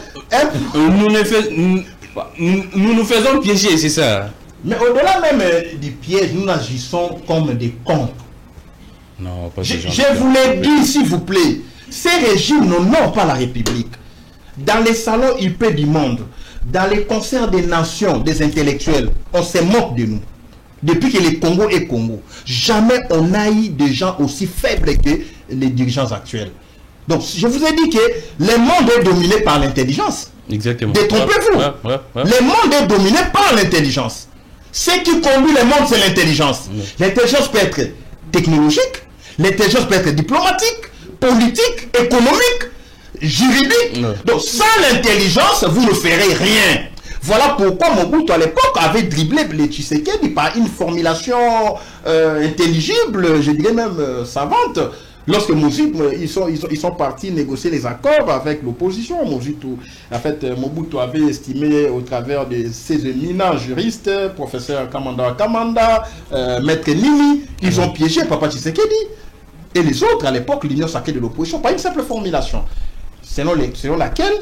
Nous nous faisons piéger, c'est ça. Mais au-delà même du piège, nous agissons comme des cons. Non, pas je vous l'ai dit, s'il vous plaît. Ces régimes n'honorent pas la République. Dans les salons IP du monde, dans les concerts des nations, des intellectuels, on se moque de nous. Depuis que le Congo est Congo, jamais on n'a eu des gens aussi faibles que les dirigeants actuels. Donc, je vous ai dit que le monde est dominé par l'intelligence. Exactement. Détrompez-vous. Le monde est dominé par l'intelligence. Ce qui conduit le monde, c'est l'intelligence. L'intelligence peut être technologique, l'intelligence peut être diplomatique, politique, économique, juridique. Donc, sans l'intelligence, vous ne ferez rien. Voilà pourquoi Mobutu, à l'époque, avait dribblé les Tshisekedi par une formulation intelligible, je dirais même savante. Lorsque ils sont partis négocier les accords avec l'opposition, Mobutu avait estimé au travers de ses éminents juristes, professeur Kamanda, maître Nimi, ils ont piégé Papa Tshisekedi. Et les autres, à l'époque, l'Union sacrée de l'opposition, par une simple formulation, selon laquelle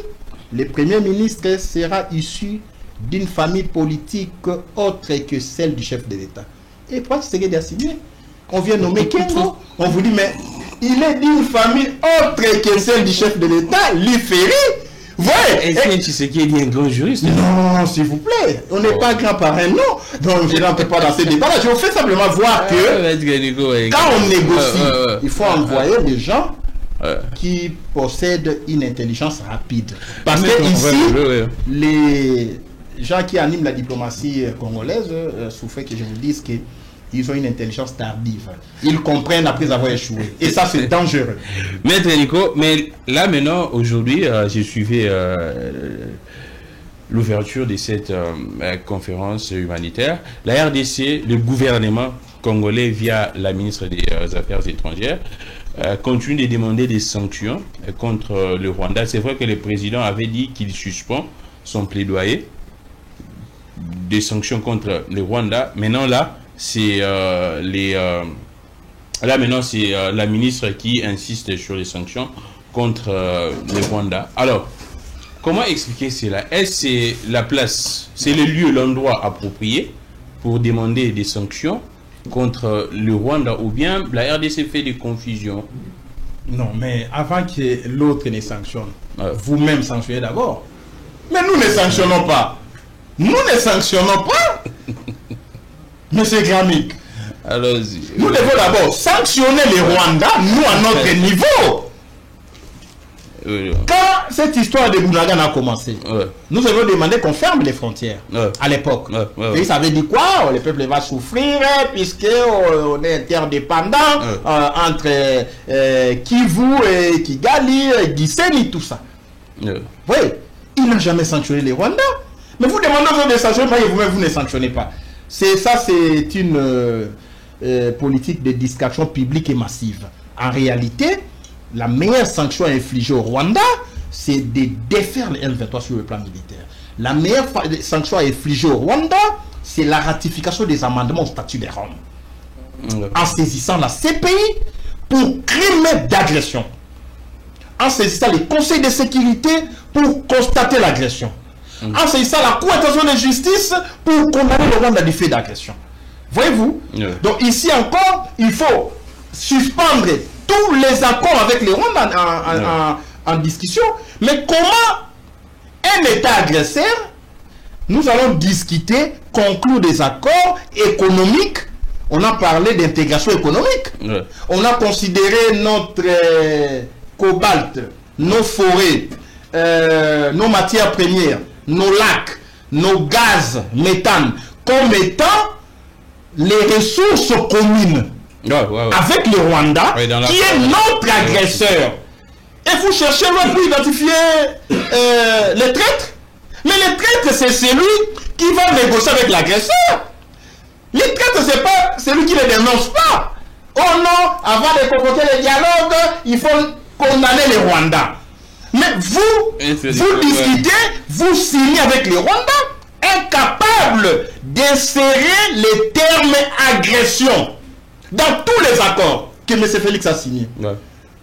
le Premier ministre sera issu d'une famille politique autre que celle du chef de l'État. Et Papa Tshisekedi a signé. On vient nommer Kengo, on vous dit, mais il est d'une famille autre que celle du chef de l'État, Liferi. Ouais. Est-ce que Tshisekedi est un grand juriste? Non, s'il vous plaît. On n'est pas grand parrain, non. Donc, je n'entre pas dans ces débats-là. Je vous fais simplement voir que quand on négocie, il faut envoyer des gens qui possèdent une intelligence rapide. Parce que ici, les gens qui animent la diplomatie congolaise souffrent que je vous dise que ils ont une intelligence tardive. Ils comprennent après avoir échoué. Et ça, c'est dangereux. Maître Nico, mais là maintenant, aujourd'hui, j'ai suivi l'ouverture de cette conférence humanitaire. La RDC, le gouvernement congolais, via la ministre des Affaires étrangères, continue de demander des sanctions contre le Rwanda. C'est vrai que le président avait dit qu'il suspend son plaidoyer des sanctions contre le Rwanda. Maintenant, là, c'est la ministre qui insiste sur les sanctions contre le Rwanda. Alors, comment expliquer cela? Est-ce que c'est la place, c'est le lieu, l'endroit approprié pour demander des sanctions contre le Rwanda, ou bien la RDC fait des confusions? Non, mais avant que l'autre ne sanctionne, vous-même sanctionnez d'abord. Mais nous ne sanctionnons pas. Nous ne sanctionnons pas. Monsieur Gramik, nous devons d'abord sanctionner les Rwandais, nous à notre niveau. Quand cette histoire de Bounagan a commencé, nous avons demandé qu'on ferme les frontières à l'époque. Et ça veut dire quoi? Le peuple va souffrir puisqu'on est interdépendant entre Kivu et Kigali, Gisenyi, tout ça. Oui, il n'a jamais sanctionné les Rwandais. Mais vous demandez de sanctionner, et vous-même vous ne sanctionnez pas. c'est une politique de distraction publique et massive. En réalité, la meilleure sanction infligée au Rwanda, c'est de défaire le M23 sur le plan militaire. La meilleure sanction infligée au Rwanda, c'est la ratification des amendements au statut de Rome. En saisissant la CPI pour crime d'agression. En saisissant les conseils de sécurité pour constater l'agression. En saisissant la Cour internationale de justice pour condamner le Rwanda du fait d'agression. Voyez-vous? Donc ici encore, il faut suspendre tous les accords avec les Rwandais en discussion. Mais comment un État agresseur, nous allons discuter, conclure des accords économiques. On a parlé d'intégration économique. On a considéré notre cobalt, nos forêts, nos matières premières, nos lacs, nos gaz, méthane, comme étant les ressources communes avec le Rwanda, qui est notre agresseur. Et vous cherchez loin pour identifier les traîtres. Mais les traîtres, c'est celui qui va négocier avec l'agresseur. Les traîtres, c'est pas celui qui ne dénonce pas. Oh non, avant de convoquer le dialogue, il faut condamner les Rwandais. Mais vous discutez, vous signez avec les Rwandais, incapables d'insérer les termes agression dans tous les accords que M. Félix a signés.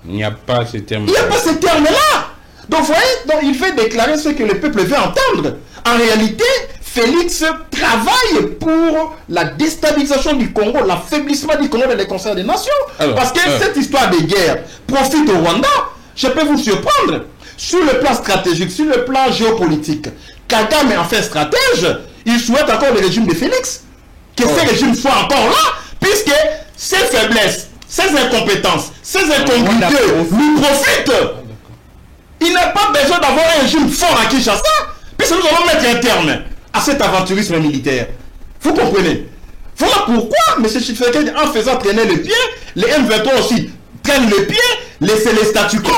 Il n'y a pas ce terme. Il n'y a pas ce terme-là. Donc, vous voyez, donc, il fait déclarer ce que le peuple veut entendre. En réalité, Félix travaille pour la déstabilisation du Congo, l'affaiblissement du Congo dans les concerts des nations. Parce que cette histoire de guerre profite au Rwanda. Je peux vous surprendre. Sur le plan stratégique, sur le plan géopolitique, Kagame, en fait stratège, il souhaite encore le régime de Félix. Que ce régime soit encore là, puisque ses faiblesses, ses incompétences, ses incongruités nous profitent. Il n'a pas besoin d'avoir un régime fort à Kinshasa, puisque nous allons mettre un terme à cet aventurisme militaire. Vous comprenez? Voilà pourquoi M. Tshisekedi, en faisant traîner le pied, les M23 aussi traînent le pied, laissez les statu quo.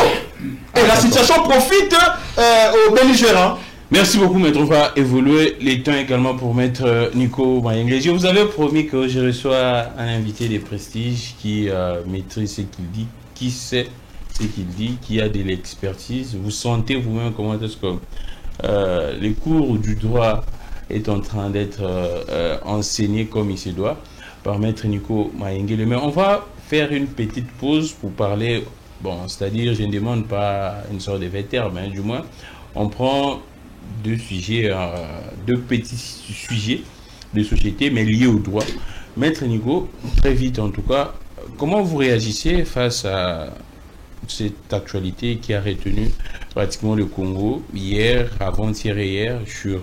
Et la situation profite aux belligérants. Merci beaucoup, maître. On va évoluer les temps également pour maître Nico Mayenge. Je vous avais promis que je reçois un invité de prestige qui maîtrise ce qu'il dit, qui sait ce qu'il dit, qui a de l'expertise. Vous sentez vous-même comment est-ce que les cours du droit est en train d'être enseigné comme il se doit par maître Nico Mayenge. Mais on va faire une petite pause pour parler, bon, c'est-à-dire, je ne demande pas une sorte de vétère, mais du moins, on prend deux sujets, deux petits sujets de société, mais liés au droit. Maître Nico, très vite en tout cas, comment vous réagissez face à cette actualité qui a retenu pratiquement le Congo hier, avant-hier et hier, sur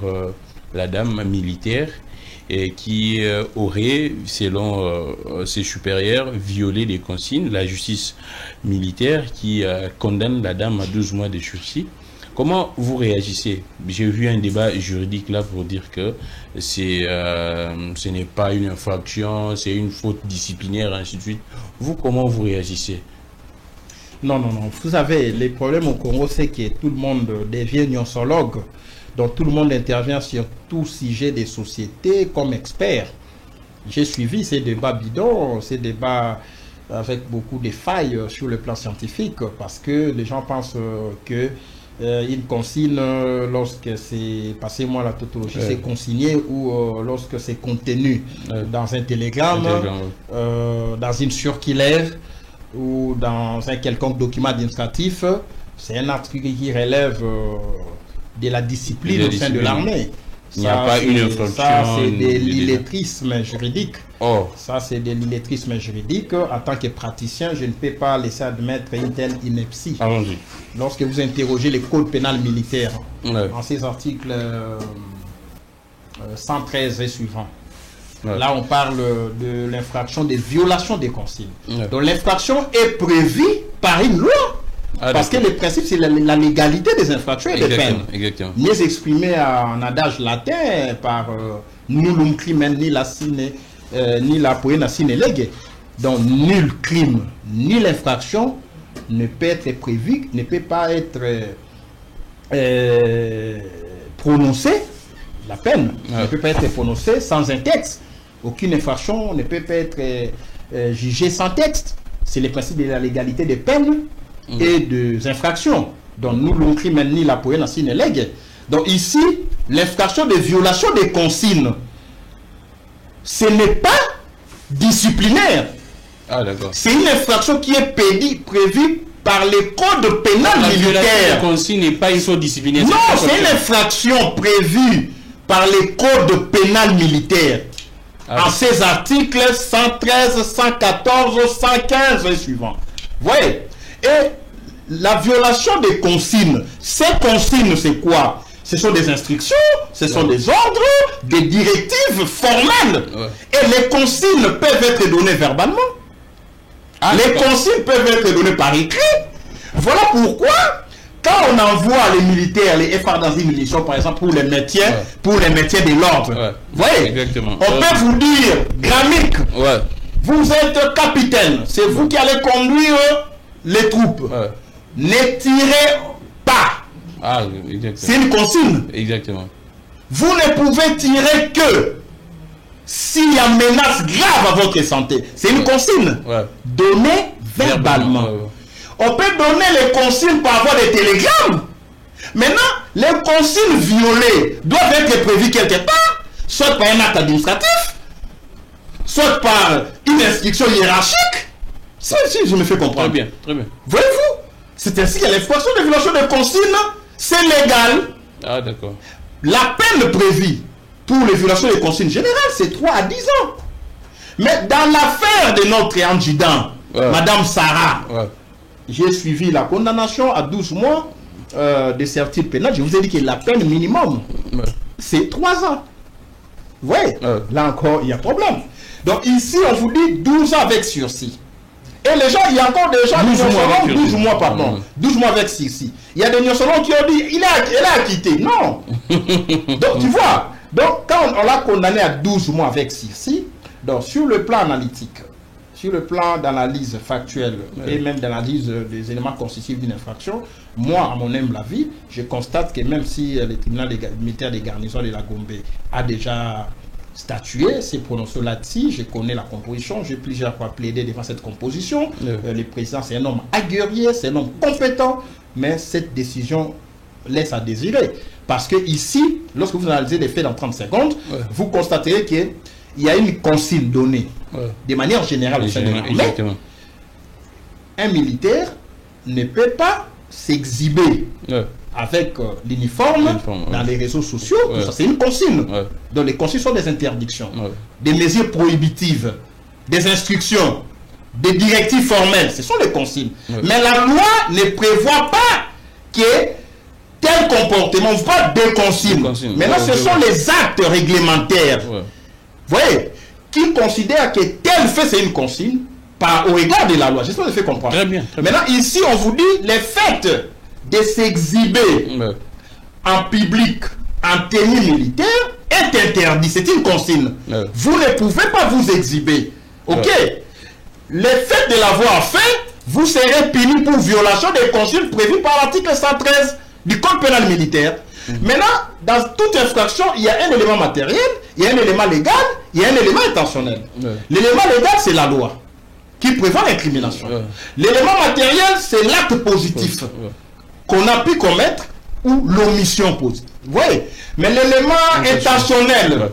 la dame militaire et qui aurait, selon ses supérieurs, violé les consignes, la justice militaire qui condamne la dame à 12 mois de sursis. Comment vous réagissez? J'ai vu un débat juridique là pour dire que ce n'est pas une infraction, c'est une faute disciplinaire, ainsi de suite. Vous, comment vous réagissez? Non. Vous savez, les problèmes au Congo, c'est que tout le monde devient gnosologue. Donc tout le monde intervient sur tout sujet des sociétés comme expert. J'ai suivi ces débats bidons, ces débats avec beaucoup de failles sur le plan scientifique, parce que les gens pensent que une consigne, lorsque c'est, passez-moi la tautologie, c'est consigné, ou lorsque c'est contenu dans un télégramme, dans une circulaire ou dans un quelconque document administratif, c'est un article qui relève de la discipline au sein de l'armée. Il n'y a pas une infraction. Ça, c'est de l'illettrisme juridique. Oh. Ça, c'est de l'illettrisme juridique. En tant que praticien, je ne peux pas laisser admettre une telle ineptie. Allons-y. Lorsque vous interrogez les codes pénals militaires, en ces articles 113 et suivants, là, on parle de l'infraction des violations des consignes. Donc, l'infraction est prévue par une loi. Parce que le principe, c'est la légalité des infractions et des peines. Exactement. Mieux exprimé en adage latin par nullum crimen ni la sine, ni la poena sine lege. Donc, nul crime, ni l'infraction ne peut être prévu, ne peut pas être prononcé, la peine ne peut pas être prononcée sans un texte. Aucune infraction ne peut pas être jugée sans texte. C'est le principe de la légalité des peines et des infractions. Donc nous, le crime ni la poème ainsi ne lègue. Donc ici, l'infraction de violation des consignes, ce n'est pas disciplinaire. Ah, d'accord. C'est une infraction qui est prévue par le code pénal militaire. La consigne n'est pas une faute disciplinaire. Non, c'est une infraction prévue par le code pénal militaire. En ces articles 113, 114, 115 et suivants. Vous voyez? Et la violation des consignes, ces consignes, c'est quoi? Ce sont des instructions, ce sont des ordres, des directives formelles. Et les consignes peuvent être données verbalement. Les consignes peuvent être données par écrit. Voilà pourquoi, quand on envoie les militaires, les FR dans une mission, par exemple, pour les maintien de l'ordre, vous voyez, on peut vous dire, Gramic, vous êtes capitaine, c'est vous qui allez conduire les troupes. Ne tirez pas. C'est une consigne. Exactement. Vous ne pouvez tirer que s'il y a menace grave à votre santé. C'est une consigne. Donnée verbalement. On peut donner les consignes par voie de télégramme. Maintenant, les consignes violées doivent être prévues quelque part, soit par un acte administratif, soit par une instruction hiérarchique. Ça, si je me fais comprendre. Très bien, très bien. Voyez-vous, c'est ainsi que l'infraction de violation de consignes, c'est légal. Ah, d'accord. La peine prévue pour les violations de consignes générales, c'est 3 à 10 ans. Mais dans l'affaire de notre adjudant, Madame Sarah, j'ai suivi la condamnation à 12 mois de certitude pénale. Je vous ai dit que la peine minimum, c'est 3 ans. Vous voyez, là encore, il y a problème. Donc ici, on vous dit 12 ans avec sursis. Et les gens, il y a encore des gens 12 mois, pardon. 12 mois avec sursis. Il y a des Nyosolons qui ont dit, il a acquitté. Non. Donc, tu vois, donc quand on l'a condamné à 12 mois avec sursis, donc sur le plan analytique, sur le plan d'analyse factuelle et même d'analyse des éléments constitutifs d'une infraction, moi, à mon humble avis, je constate que même si le tribunal militaire des garnisons de la Gombe a déjà statué, s'est prononcé là-dessus, je connais la composition, j'ai plusieurs fois plaidé devant cette composition. Le président, c'est un homme aguerrier, c'est un homme compétent, mais cette décision laisse à désirer. Parce que ici, lorsque vous analysez les faits dans 30 secondes, vous constaterez qu'il y a une consigne donnée de manière générale au sein de l'armée. Un militaire ne peut pas s'exhiber avec l'uniforme dans les réseaux sociaux. Ça, c'est une consigne. Donc les consignes sont des interdictions, des mesures prohibitives, des instructions, des directives formelles. Ce sont les consignes. Mais la loi ne prévoit pas que tel comportement, pas deux consignes. Maintenant, ce sont les actes réglementaires. Vous voyez, qui considèrent que tel fait, c'est une consigne au regard de la loi. J'espère que je fais comprendre. Très bien. Maintenant, ici, on vous dit les faits de s'exhiber en public en tenue militaire est interdit. C'est une consigne. Vous ne pouvez pas vous exhiber. Ok. Le fait de l'avoir fait, vous serez puni pour violation des consignes prévues par l'article 113 du code pénal militaire. Maintenant, dans toute infraction, il y a un élément matériel, il y a un élément légal, il y a un élément intentionnel. L'élément légal, c'est la loi qui prévoit l'incrimination. L'élément matériel, c'est l'acte positif qu'on a pu commettre ou l'omission positive. Vous voyez? Mais l'élément intentionnel,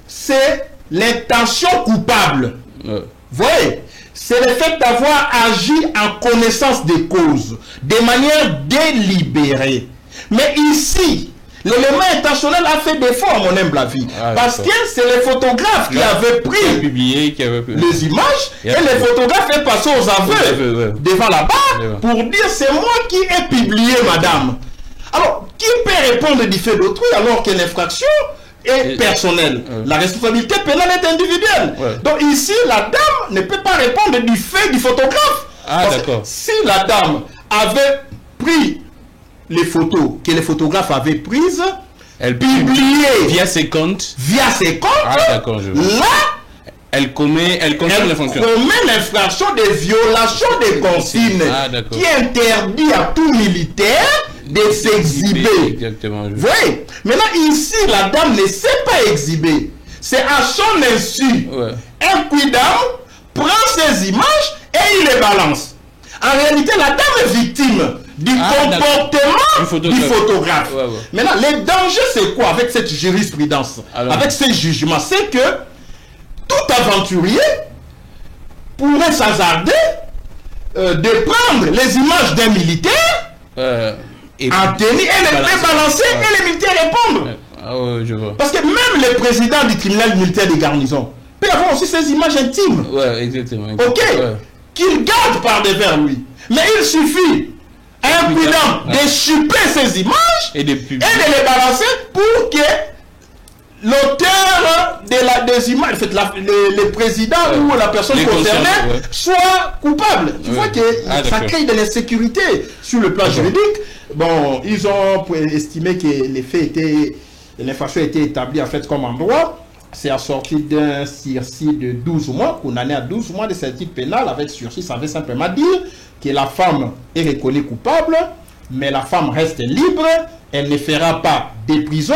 c'est l'intention coupable. Vous voyez? C'est le fait d'avoir agi en connaissance des causes, de manière délibérée. Mais ici, l'élément intentionnel a fait défaut à mon humble avis. Parce que c'est les photographes qui avaient pris les images et les photographes est passé aux aveux devant la barre pour dire c'est moi qui ai publié, madame. Alors, qui peut répondre du fait d'autrui alors que l'infraction est personnelle? La responsabilité pénale est individuelle. Donc ici, la dame ne peut pas répondre du fait du photographe. Si la dame avait pris les photos que les photographes avaient prises, elle publiées via ses comptes, là, elle commet l'infraction de violation des consignes qui interdit à tout militaire de s'exhiber. Vous voyez? Maintenant, ici, la dame ne s'est pas exhibée. c'est à son insu. Ouais. Un quidam prend ces images et il les balance. En réalité, la dame est victime du comportement du photographe. Ouais. Maintenant, les dangers, c'est quoi avec cette jurisprudence? Alors, avec ces jugements? C'est que tout aventurier pourrait s'hasarder de prendre les images d'un militaire en tenue et les balancer et les militaires répondre. Je vois. Parce que même les présidents du tribunal militaire des garnisons peuvent avoir aussi ces images intimes. Ouais, exactement. Ok, qu'il garde par devers lui. Mais il suffit à un prudent de chuper ces images et de les balancer pour que l'auteur des images, en fait, le président ou la personne concernée soit coupable. Tu vois que ça crée de l'insécurité sur le plan juridique. Bon, ils ont estimé que les faits étaient, l'infraction était établie en fait comme en droit. C'est assorti d'un sursis de 12 mois, condamné à 12 mois de servitude pénale avec sursis. Ça veut simplement dire que la femme est reconnue coupable, mais la femme reste libre. Elle ne fera pas de prison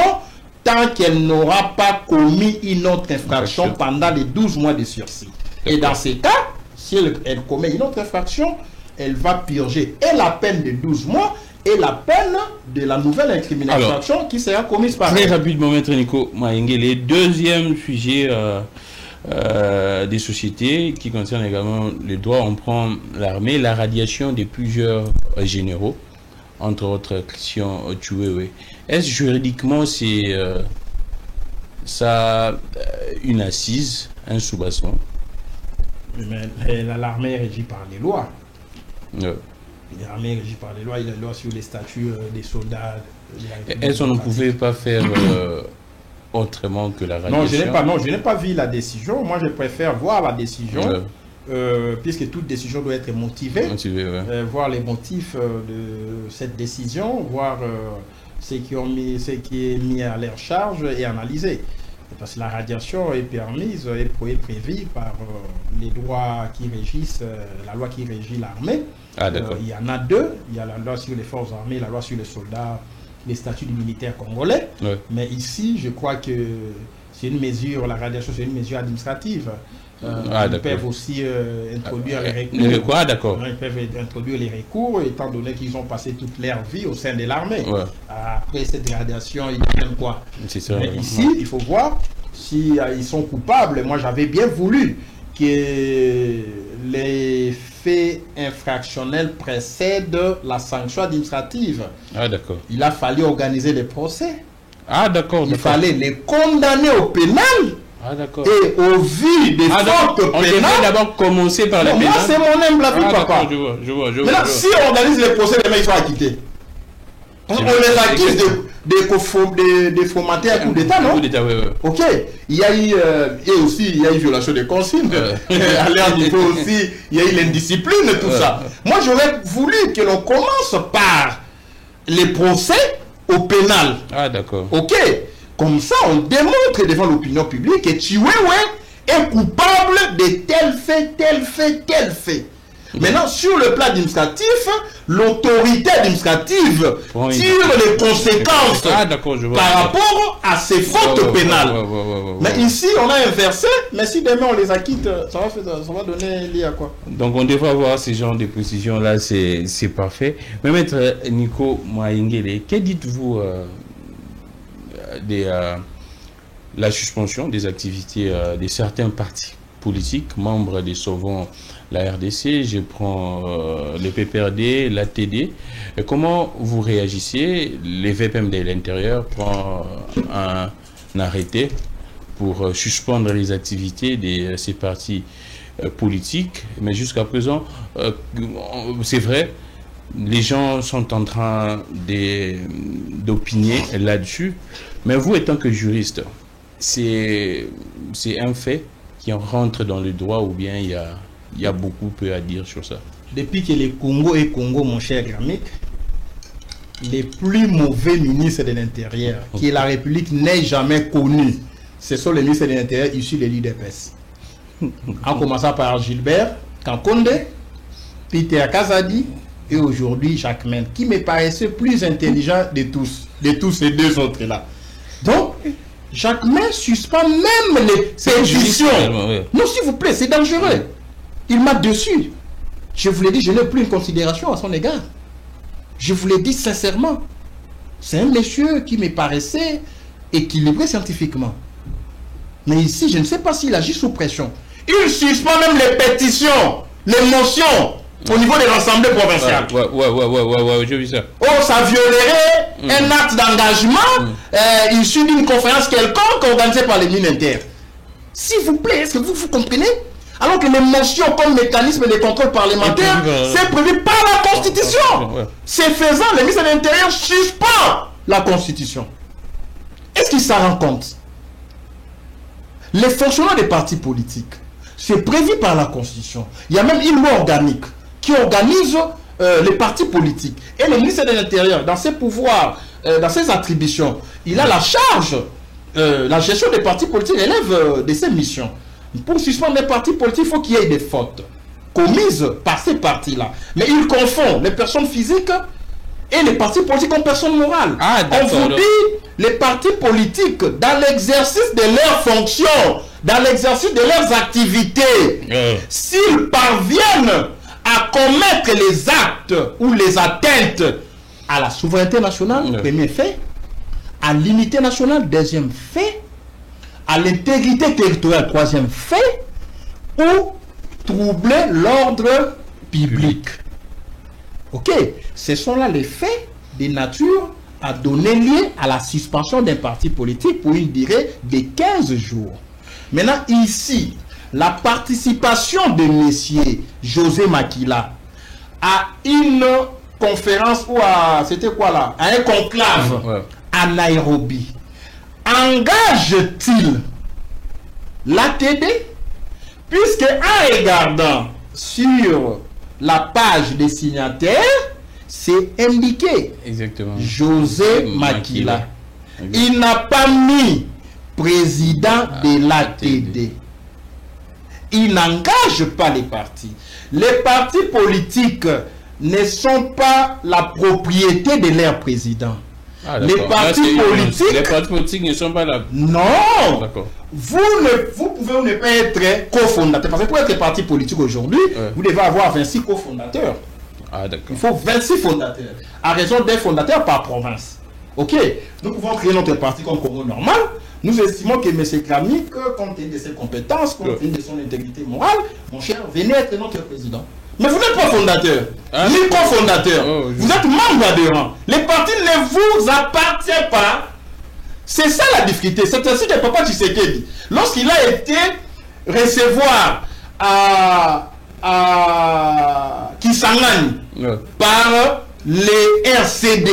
tant qu'elle n'aura pas commis une autre infraction pendant les 12 mois de sursis. Et dans ces cas, si elle commet une autre infraction, elle va purger et la peine de 12 mois et la peine de la nouvelle incrimination qui sera commise par... Très rapidement, Maître Nico Maïngele, deuxième sujet des sociétés qui concerne également le droit, on prend l'armée, la radiation de plusieurs généraux, entre autres Christian Chiwewe. Est-ce juridiquement c'est ça une assise, un soubasson? Mais l'armée est régie par les lois. L'armée est régie par les lois, il y a des lois sur les statuts des soldats. Est-ce qu'on ne pouvait pas faire autrement que la radiation? Non, je n'ai pas vu la décision. Moi, je préfère voir la décision, puisque toute décision doit être motivée. Voir les motifs de cette décision, voir ce qui est mis à leur charge et analyser. Parce que la radiation est permise et prévue par les droits qui régissent, la loi qui régit l'armée. Il y en a deux. Il y a la loi sur les forces armées, la loi sur les soldats, les statuts du militaire congolais. Mais ici, je crois que c'est une mesure, la radiation, c'est une mesure administrative. Ils peuvent aussi introduire les recours. Ils peuvent introduire les recours, étant donné qu'ils ont passé toute leur vie au sein de l'armée. Après cette radiation, il y a même quoi. Mais ici, il faut voir si ils sont coupables. Moi, j'avais bien voulu que les faits infractionnels précèdent la sanction administrative. Il a fallu organiser des procès. Il fallait les condamner au pénal. Et au vu des fautes pénales, on devrait d'abord commencer par les pénales. Moi, c'est mon humble avis, papa. Je vois. Maintenant, si on organise les procès, les mecs sont acquittés. On les accuse de fomenter un coup d'État, non? Ok. Il y a eu, et aussi, il y a eu violation des consignes. À leur niveau aussi, il y a eu l'indiscipline, tout ça. Moi, j'aurais voulu que l'on commence par les procès au pénal. Ok. Comme ça, on démontre devant l'opinion publique que Chiwewe est coupable de tel fait. Maintenant, sur le plan administratif, l'autorité administrative tire les conséquences par rapport à ces fautes pénales. Mais ici, on a inversé, mais si demain on les acquitte, ça va donner lié à quoi? Donc, on devrait avoir ce genre de précision-là, c'est parfait. Mais Maître Nico Maïngele, que dites-vous de la suspension des activités de certains partis politiques, membres de Sauvons la RDC, je prends le PPRD, l'ATD. Comment vous réagissez? Les VPM de l'intérieur prend un arrêté pour suspendre les activités de ces partis politiques, mais jusqu'à présent, c'est vrai, les gens sont en train d'opiner là-dessus, mais vous, étant que juriste, c'est un fait qui rentre dans le droit ou bien il y a beaucoup peu à dire sur ça? Depuis que le Congo est Congo, mon cher Gramik, les plus mauvais ministres de l'Intérieur que la République n'ait jamais connus, ce sont les ministres de l'Intérieur issus de l'UDPS. En commençant par Gilbert Kankonde, Peter Kazadi et aujourd'hui Jacques Mène, qui me paraissait plus intelligent de tous ces deux autres-là. Donc, Jacquemain suspend même les pétitions. Ouais. Non, s'il vous plaît, c'est dangereux. Il m'a dessus. Je vous l'ai dit, je n'ai plus une considération à son égard. Je vous l'ai dit sincèrement. C'est un monsieur qui me paraissait équilibré scientifiquement. Mais ici, je ne sais pas s'il agit sous pression. Il suspend même les pétitions, les motions au niveau de l'Assemblée provinciale. Ouais, j'ai vu ça. Oh, ça violerait un acte d'engagement issu d'une conférence quelconque organisée par les militaires. S'il vous plaît, est-ce que vous comprenez? Alors que les motions comme mécanisme de contrôle parlementaire, c'est prévu par la Constitution. C'est faisant, le ministre de l'Intérieur suspend la Constitution. Est-ce qu'il s'en rend compte? Les fonctionnaires des partis politiques, c'est prévu par la Constitution. Il y a même une loi organique qui organise les partis politiques. Et le ministre de l'Intérieur, dans ses pouvoirs, dans ses attributions, il a la charge, la gestion des partis politiques relève de ses missions. Pour suspendre les partis politiques, il faut qu'il y ait des fautes commises par ces partis-là. Mais il confond les personnes physiques et les partis politiques comme personnes morales. On vous dit, les partis politiques, dans l'exercice de leurs fonctions, dans l'exercice de leurs activités, s'ils parviennent à commettre les actes ou les atteintes à la souveraineté nationale, premier fait, à l'unité nationale, deuxième fait, à l'intégrité territoriale, troisième fait, ou troubler l'ordre public. Ok, ce sont là les faits de nature à donner lieu à la suspension d'un parti politique pour une durée de 15 jours. Maintenant, ici, la participation de monsieur José Makila à une conférence ou à, c'était quoi là, à un conclave à Nairobi, engage-t-il l'ATD, puisque en regardant sur la page des signataires, c'est indiqué José Makila. Il n'a pas mis président de l'ATD. Il n'engage pas les partis. Les partis politiques ne sont pas la propriété de leur président. Les partis politiques ne sont pas là. Non. Vous pouvez ou ne pas être cofondateur. Parce que pour être parti politique aujourd'hui, vous devez avoir 26 cofondateurs. Il faut 26 fondateurs. À raison d'un fondateur par province. Ok. Nous pouvons créer notre parti comme Congo normal. Nous estimons que M. Kramik, compte tenu de ses compétences, compte tenu de son intégrité morale, mon cher, venez être notre président. Mais vous n'êtes pas fondateur, ni cofondateur. Vous êtes membre adhérent. Les partis ne vous appartiennent pas. C'est ça la difficulté. C'est ainsi que Papa Tshisekedi, lorsqu'il a été recevoir à Kisangani par les RCD,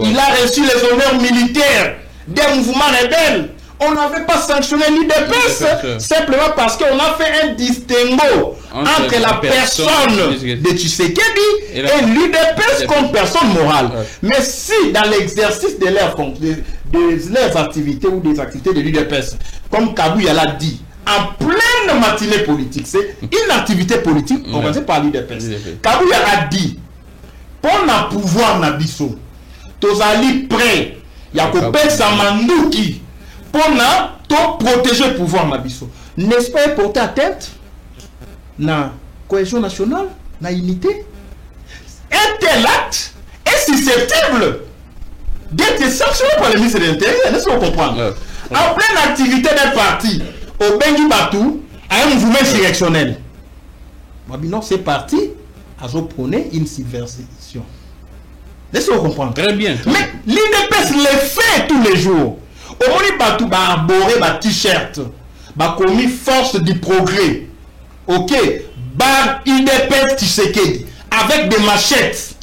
il a reçu les honneurs militaires des mouvements rebelles. On n'avait pas sanctionné l'UDPS simplement parce qu'on a fait un distinguo entre la personne de Tshisekedi et l'UDPS comme personne morale. Mais si dans l'exercice de leurs activités ou des activités de l'UDPS, comme Kabouya l'a dit, en pleine matinée politique, c'est une activité politique organisée par l'UDPS. Kabouya a dit, pour un pouvoir nabiso, tozali prêt, Yakope Samandouki, pour protéger le pouvoir nabiso. N'est-ce pas porter atteinte na cohésion nationale, na unité? Un tel acte est susceptible d'être sanctionné par le ministre de l'Intérieur. N'est-ce qu'on comprend? En pleine activité d'un parti, au Bengi Batou, à un mouvement insurrectionnel. Non, c'est parti à prôner une subversion. Laissez-vous comprendre. Très bien. Mais l'IDPS le fait tous les jours. Au moins, Batou va arborer ma t-shirt. Va commis force du progrès. Ok. Bar IDPS Tshisekedi. Avec des machettes.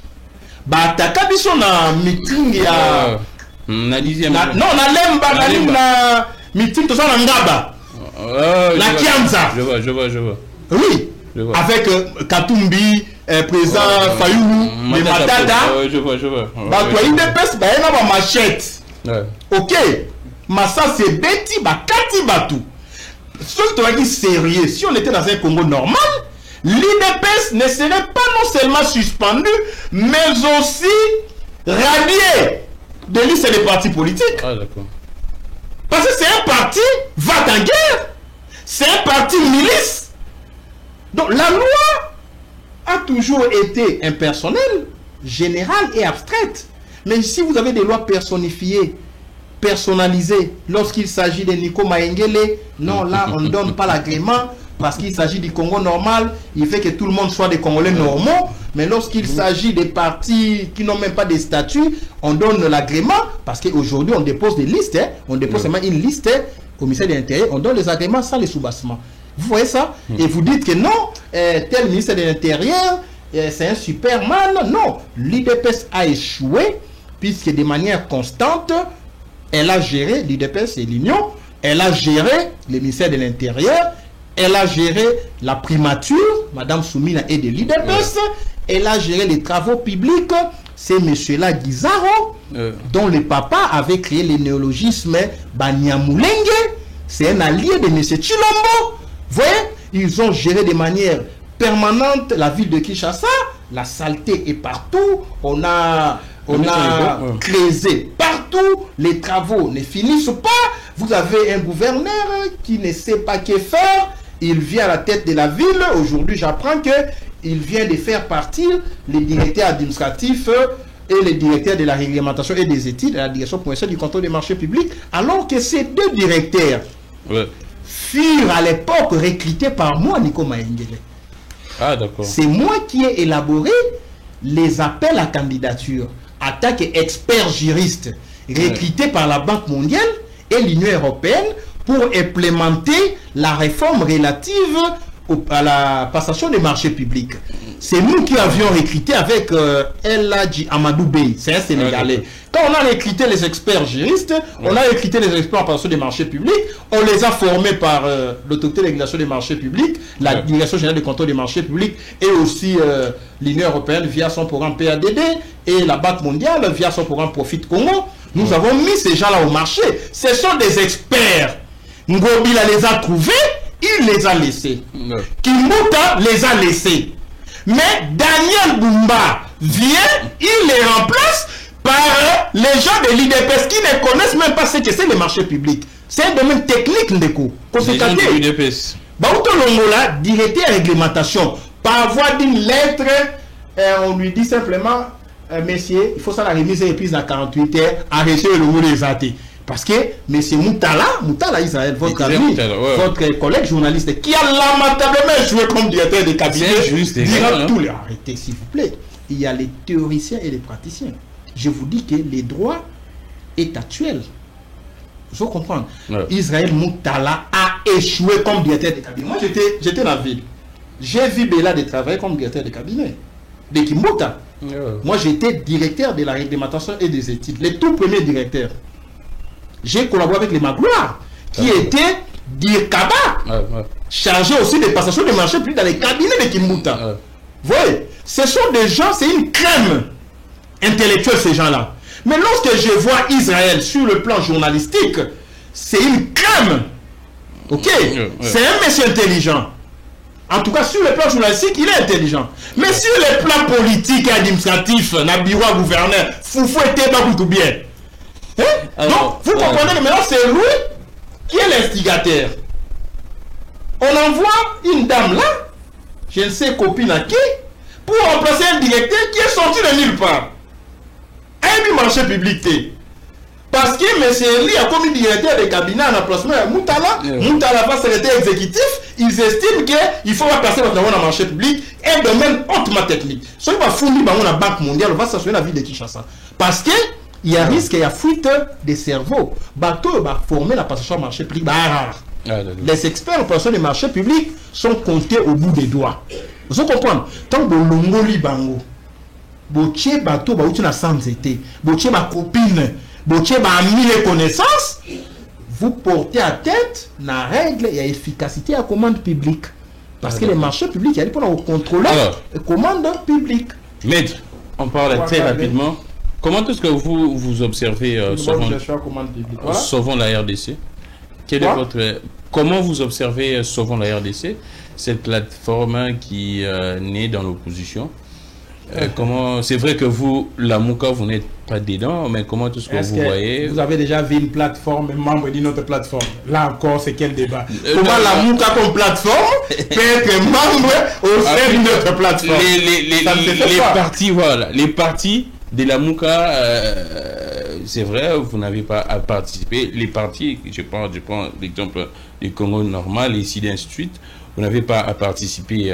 Bah, t'as qu'à dire son meeting ya. Non, na lemba, na meeting, tout ça, na ngaba. La Kiamza. Je vois. Oui. Avec Katumbi, président Fayoulou, les Matata. Je vois. Bah, toi, IDPS, bah, il y a ma machette. Ok. Massa, c'est Betty, bah, Kati Batou. Si on était sérieux, si on était dans un Congo normal, l'IDPS ne serait pas non seulement suspendu, mais aussi radié de liste des partis politiques. Parce que c'est un parti va-t-en-guerre. C'est un parti milice. Donc la loi a toujours été impersonnelle, générale et abstraite. Mais si vous avez des lois personnifiées, personnalisées, lorsqu'il s'agit de Nico Maengele, non, là, on ne donne pas l'agrément parce qu'il s'agit du Congo normal. Il fait que tout le monde soit des Congolais normaux. Mais lorsqu'il s'agit des partis qui n'ont même pas de statut, on donne l'agrément parce qu'aujourd'hui, on dépose des listes. On dépose seulement une liste au ministère de l'Intérieur. On donne les agréments sans les soubassements. Vous voyez ça? Et vous dites que non, tel ministère de l'Intérieur, c'est un superman. Non, l'UDPS a échoué puisque de manière constante, elle a géré, l'UDPS et l'Union, elle a géré le ministère de l'Intérieur, elle a géré la primature, Madame Soumina et de l'UDPS, elle a géré les travaux publics, c'est monsieur-là Guizaro, dont le papa avait créé le néologisme Banyamulenge, c'est un allié de monsieur Chilombo. Vous voyez, ils ont géré de manière permanente la ville de Kinshasa, la saleté est partout, on a créé partout, les travaux ne finissent pas, vous avez un gouverneur qui ne sait pas que faire, il vient à la tête de la ville, aujourd'hui j'apprends qu'il vient de faire partir les directeurs administratifs et les directeurs de la réglementation et des études à la direction provinciale du contrôle des marchés publics, alors que ces deux directeurs furent à l'époque recrutés par moi, Nico Maengele. Ah, d'accord. C'est moi qui ai élaboré les appels à candidature en tant qu'expert juriste recruté par la Banque mondiale et l'Union européenne pour implémenter la réforme relative à la passation des marchés publics. C'est nous qui avions recruté avec El Hadji Amadou Bey, c'est un Sénégalais. Quand on a recruté les experts juristes, on a recruté les experts en passation des marchés publics, on les a formés par l'autorité de régulation des marchés publics, la Direction générale de contrôle des marchés publics et aussi l'Union européenne via son programme PADD et la Banque mondiale via son programme Profit Congo. Nous avons mis ces gens-là au marché. Ce sont des experts. Ngobila les a trouvés, il les a laissés. Kimbuta les a laissés. Mais Daniel Bumba vient, il les remplace par les gens de l'IDPS qui ne connaissent même pas ce que c'est le marché public. C'est un domaine technique, Ndeko. Les gens de l'IDPS. Baouto Longola, directeur réglementation, par voie d'une lettre, on lui dit simplement, messieurs, il faut ça la remise et prise dans 48 heures, arrêtez le mot des athées. Parce que M. Moutala Israël, votre ami, votre collègue journaliste, qui a lamentablement joué comme directeur de cabinet, dira tous les... Arrêtez, s'il vous plaît. Il y a les théoriciens et les praticiens. Je vous dis que le droit est actuel. Il faut comprendre. Israël Moutala a échoué comme directeur de cabinet. Moi, j'étais dans la ville. J'ai vu Bella de travailler comme directeur de cabinet. De Kimbota. Moi, j'étais directeur de la réglementation et des études. Le tout premier directeur. J'ai collaboré avec les Magloire, qui étaient d'Irkaba, chargés aussi des passations de marché public dans les cabinets de Kimbuta. Vous voyez, ce sont des gens, c'est une crème intellectuelle, ces gens-là. Mais lorsque je vois Israël sur le plan journalistique, c'est une crème. Ok, c'est un monsieur intelligent. En tout cas, sur le plan journalistique, il est intelligent. Mais sur le plan politique et administratif, Nabiwa gouverneur, Foufou était pas tout bien. Donc, vous comprenez que maintenant, c'est lui qui est l'instigateur. On envoie une dame là, je ne sais copine à qui, pour remplacer un directeur qui est sorti de nulle part. Un marché public. Parce que M. Eli a commis directeur de cabinet en emplacement à Moutala. Moutala va secrétaire exécutif. Ils estiment qu'il faut passer dans le marché public, un domaine hautement technique. Ce qui va fournir dans la Banque mondiale, on va s'assurer la vie de Kinshasa. Parce que il y a risque, il y a fuite des cerveaux. Bateau va former la passation au marché public. Les experts en passation des marchés publics sont comptés au bout des doigts. Vous comprenez? Tant que l'ongoli bango, botier bateau, baouti na sans été, botier ma copine, botier ma ami les connaissances, vous portez à tête la règle et efficacité à commande publique. Parce que les marchés publics, il y a pour contrôler les commandes publiques. Mais on parle très rapidement. Comment est-ce que vous observez Sauvons la RDC? Quel est votre... Comment vous observez Sauvons la RDC, cette plateforme qui naît dans l'opposition Comment, c'est vrai que vous, la Mouka, vous n'êtes pas dedans, mais comment tout ce que vous voyez? Vous avez déjà vu une plateforme, membre d'une autre plateforme? Là encore, c'est quel débat? Comment la Mouka comme plateforme peut être membre au sein d'une autre plateforme? Les partis, voilà, les partis de la Mouka, c'est vrai, vous n'avez pas à participer. Les partis, je prends l'exemple du Congo normal, et ici ainsi de suite, vous n'avez pas à participer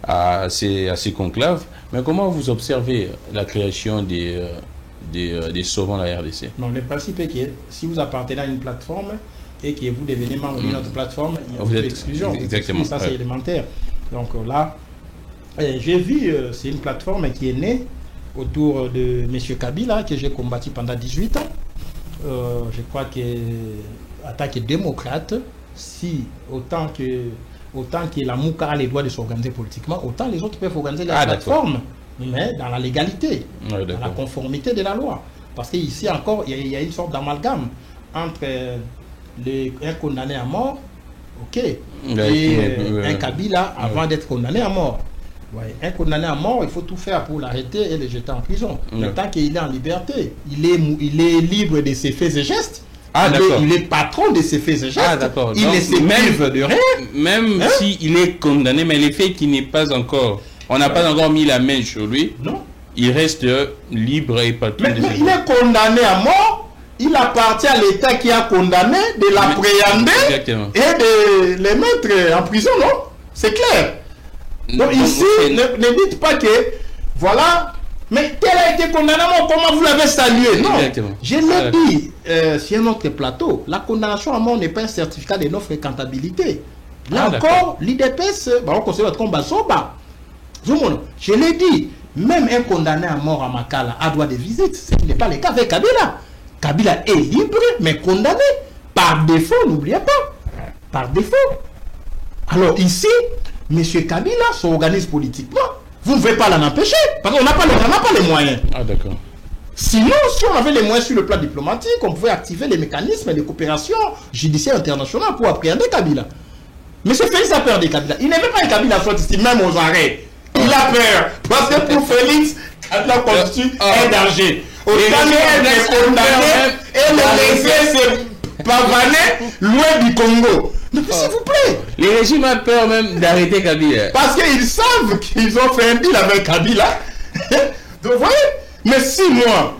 à ces conclaves. Mais comment vous observez la création des sauvants de la RDC? Non, le principe est que si vous appartenez à une plateforme et que vous devenez membre d'une autre plateforme, il y a une exclusion. Exactement. Ça, c'est élémentaire. Donc là, j'ai vu, c'est une plateforme qui est née autour de M. Kabila, que j'ai combattu pendant 18 ans. Je crois qu'en tant que démocrate, si autant que la Mouka a les droits de s'organiser politiquement, autant les autres peuvent organiser la plateforme, mais dans la légalité, dans la conformité de la loi. Parce qu'ici encore, il y a une sorte d'amalgame entre un condamné à mort, et un Kabila avant d'être condamné à mort. Ouais, un condamné à mort, il faut tout faire pour l'arrêter et le jeter en prison. Mais tant qu'il est en liberté, il est libre de ses faits et gestes. Il est patron de ses faits et gestes. Il ne se prive de rien. Même s'il est condamné, mais les faits qui n'est pas encore, on n'a pas encore mis la main sur lui. Non. Il reste libre et patron de ses gestes. Il est condamné à mort. Il appartient à l'État qui a condamné de l'appréhender et de les mettre en prison, non? C'est clair. Donc ici, ne dites pas que, voilà, mais quel a été condamné à mort, comment vous l'avez salué? Non, je l'ai dit sur notre plateau, la condamnation à mort n'est pas un certificat de non-fréquentabilité. Là encore, l'IDPS, on considère comme Basoba. Je l'ai dit, même un condamné à mort à Makala a droit de visite, ce n'est pas le cas avec Kabila. Kabila est libre, mais condamné. Par défaut, n'oubliez pas. Par défaut. Alors ici, M. Kabila s'organise politiquement. Vous ne pouvez pas l'en empêcher. Parce qu'on n'a pas les moyens. Ah, d'accord. Sinon, si on avait les moyens sur le plan diplomatique, on pouvait activer les mécanismes de coopération judiciaire internationale pour appréhender Kabila. M. Félix a peur de Kabila. Il n'aimait pas un Kabila soit ici, même aux arrêts. Il a peur. Parce que pour Félix, Kabila constitue un danger. Autant être condamné et le laisser se pavaner loin du Congo. Mais s'il vous plaît. Les régimes ont peur même d'arrêter Kabila. Parce qu'ils savent qu'ils ont fait un deal avec Kabila. Donc vous voyez. Mais si moi,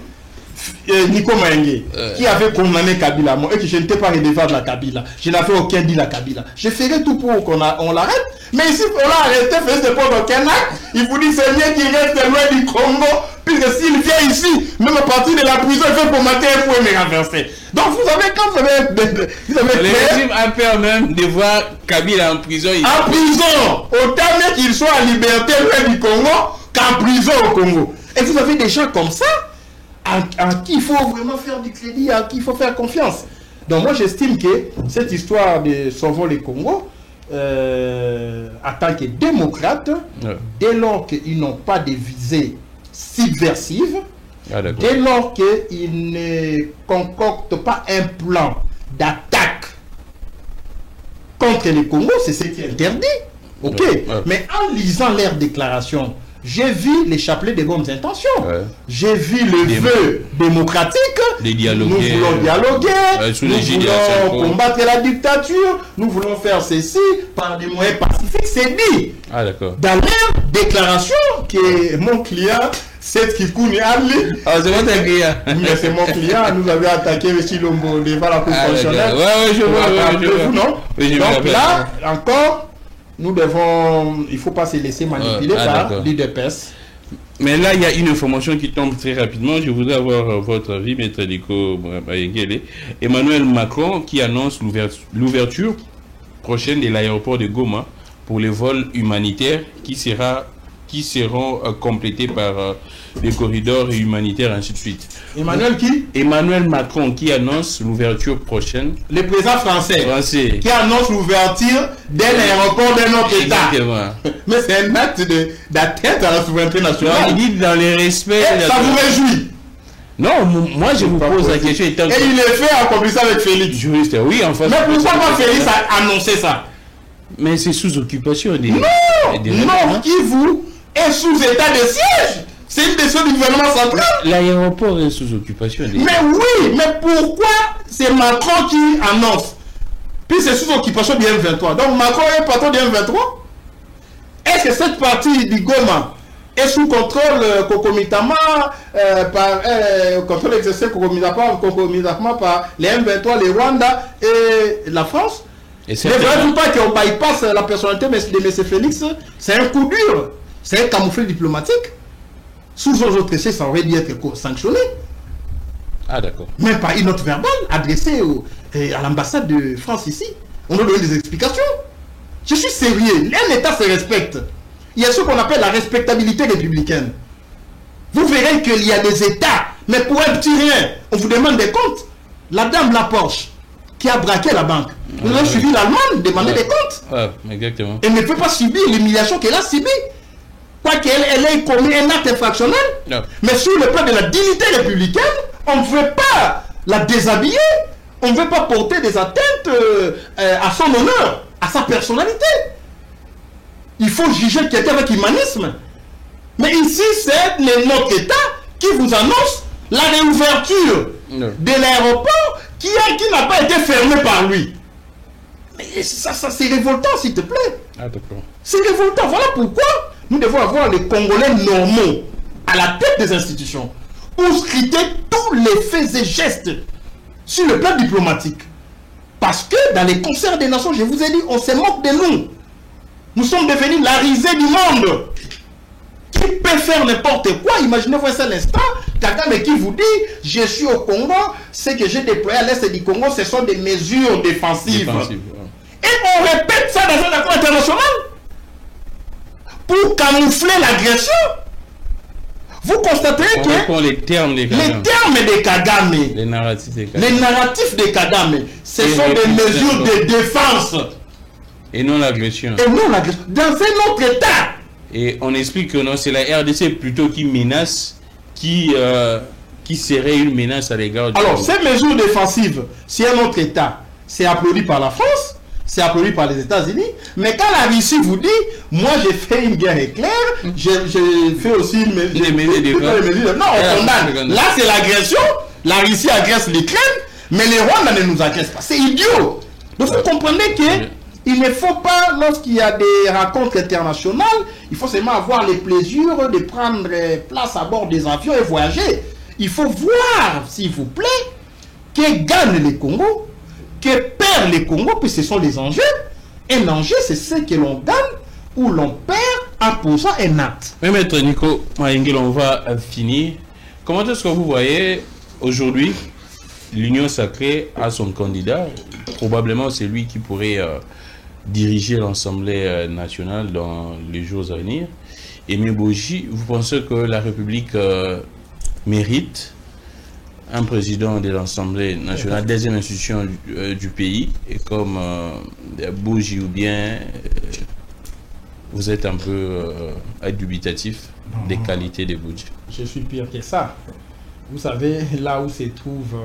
Nico Maengue, qui avait condamné Kabila et que je n'étais pas redevable à Kabila, je n'avais aucun deal à Kabila, je ferais tout pour qu'on l'arrête. Mais ici, on l'a arrêté, fait ce point aucun acte. Il vous dit c'est mieux qu'il reste loin du Congo, puisque s'il vient ici, même à partir de la prison, il fait pour mater un fouet me renverser. Donc vous avez quand vous avez les régimes ont peur même de voir Kabila en prison. En prison, autant mieux qu'il soit en liberté loin du Congo qu'en prison au Congo. Et vous avez des gens comme ça à qui il faut vraiment faire du crédit, à qui il faut faire confiance. Donc moi j'estime que cette histoire de Sauvons le Congo, en tant que démocrate, dès lors qu'ils n'ont pas de visée subversive, dès lors qu'ils ne concoctent pas un plan d'attaque contre le Congo, c'est ce qui est interdit. Ok, mais en lisant leurs déclarations, j'ai vu les chapelets de bonnes intentions. J'ai vu le vœu démocratique. Nous voulons dialoguer. Nous voulons combattre la dictature. Nous voulons faire ceci par des moyens pacifiques. C'est dit. Dans leur déclaration que mon client, c'est Kikouni Ali. C'est votre client. Mais c'est mon client. Nous avions attaqué M. Lombo devant la Cour constitutionnelle. Je vois. Donc là, encore. Nous devons, il ne faut pas se laisser manipuler par l'IDPS. Mais là, il y a une information qui tombe très rapidement. Je voudrais avoir votre avis, Maître Nico Maengue. Emmanuel Macron qui annonce l'ouverture prochaine de l'aéroport de Goma pour les vols humanitaires qui seront complétés par des corridors humanitaires, ainsi de suite. Emmanuel qui? Emmanuel Macron qui annonce l'ouverture prochaine. Le président français. Qui annonce l'ouverture d'un aéroport d'un autre État. Mais c'est un acte d'atteinte à la souveraineté nationale. Non, il dit dans les respects. Ça vous réjouit? Non, moi je vous pose la question. Et il est fait en complice avec Félix. Juriste, oui, en fait. Mais pourquoi pas Félix a annoncé ça? Mais c'est sous occupation des. Non, qui vous est sous état de siège. C'est une décision du gouvernement central. L'aéroport est sous occupation. Mais oui, mais pourquoi c'est Macron qui annonce? Puis c'est sous occupation du M23. Donc Macron est patron du M23. Est-ce que cette partie du Goma est sous contrôle concomitamment contrôle exercé concomitamment par les M23, les Rwanda et la France? Ne voyez-vous pas qu'on bypasse la personnalité de M. Félix? C'est un coup dur. C'est un camouflet diplomatique. Sous autres essais, ça aurait dû être sanctionné. Ah, d'accord. Même par une note verbale adressée à l'ambassade de France ici. On doit donner des explications. Je suis sérieux. Un État se respecte. Il y a ce qu'on appelle la respectabilité républicaine. Vous verrez qu'il y a des États, mais pour un petit rien, on vous demande des comptes. La dame Laporche, qui a braqué la banque, nous avons suivi l'Allemagne demander des comptes. Exactement. Elle ne peut pas subir l'humiliation qu'elle a subie. Quoiqu'elle ait commis un acte infractionnel, mais sur le plan de la dignité républicaine, on ne veut pas la déshabiller, on ne veut pas porter des atteintes à son honneur, à sa personnalité. Il faut juger quelqu'un avec humanisme. Mais ici, c'est notre État qui vous annonce la réouverture de l'aéroport qui n'a pas été fermé par lui. Mais ça c'est révoltant, s'il te plaît. Ah, d'accord. C'est révoltant. Voilà pourquoi nous devons avoir les Congolais normaux à la tête des institutions pour scruter tous les faits et gestes sur le plan diplomatique. Parce que dans les concerts des nations, je vous ai dit, on se moque de nous. Nous sommes devenus la risée du monde. Qui peut faire n'importe quoi? Imaginez-vous un seul instant, quelqu'un qui vous dit, je suis au Congo, ce que j'ai déployé à l'est du Congo, ce sont des mesures défensives. Et on répète ça dans un accord international pour camoufler l'agression. Vous constaterez que les termes des Kagame, les narratifs des Kagame, ce sont des mesures de défense. Et non l'agression. Dans un autre État. Et on explique que non, c'est la RDC plutôt qui menace, qui serait une menace à l'égard du... Alors, ces mesures défensives, si un autre État, c'est applaudi par la France, c'est applaudi par les États-Unis, mais quand la Russie vous dit, moi j'ai fait une guerre éclair, j'ai fait aussi des mesures... Non, on condamne. Là, c'est l'agression, la Russie agresse l'Ukraine, mais les Rwandais ne nous agressent pas. C'est idiot. Donc, vous comprenez que... Il ne faut pas, lorsqu'il y a des rencontres internationales, il faut seulement avoir le plaisir de prendre place à bord des avions et voyager. Il faut voir, s'il vous plaît, que gagne le Congo, que perd le Congo, puis ce sont les enjeux. Un enjeu, c'est ce que l'on gagne ou l'on perd en posant un acte. Mais maître Nico Maïngel, on va finir. Comment est-ce que vous voyez aujourd'hui l'Union sacrée a son candidat? Probablement c'est lui qui pourrait... diriger l'Assemblée nationale dans les jours à venir. Et Boji, vous pensez que la République mérite un président de l'Assemblée nationale, deuxième institution du pays, et comme Boji ou bien vous êtes un peu dubitatif des qualités de Boji? Je suis pire que ça. Vous savez, là où se trouvent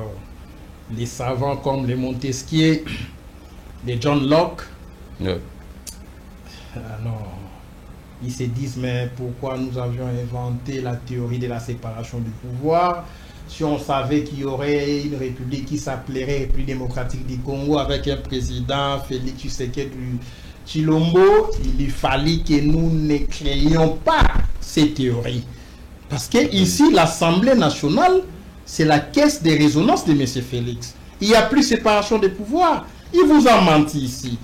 les savants comme les Montesquieu, les John Locke, non, ils se disent, mais pourquoi nous avions inventé la théorie de la séparation du pouvoir si on savait qu'il y aurait une république qui s'appellerait République démocratique du Congo avec un président, Félix Tshisekedi Tshilombo? Il fallait que nous ne créions pas ces théories. Parce que ici, l'Assemblée nationale, c'est la caisse de résonance de M. Félix. Il n'y a plus séparation des pouvoirs. Il vous a menti ici.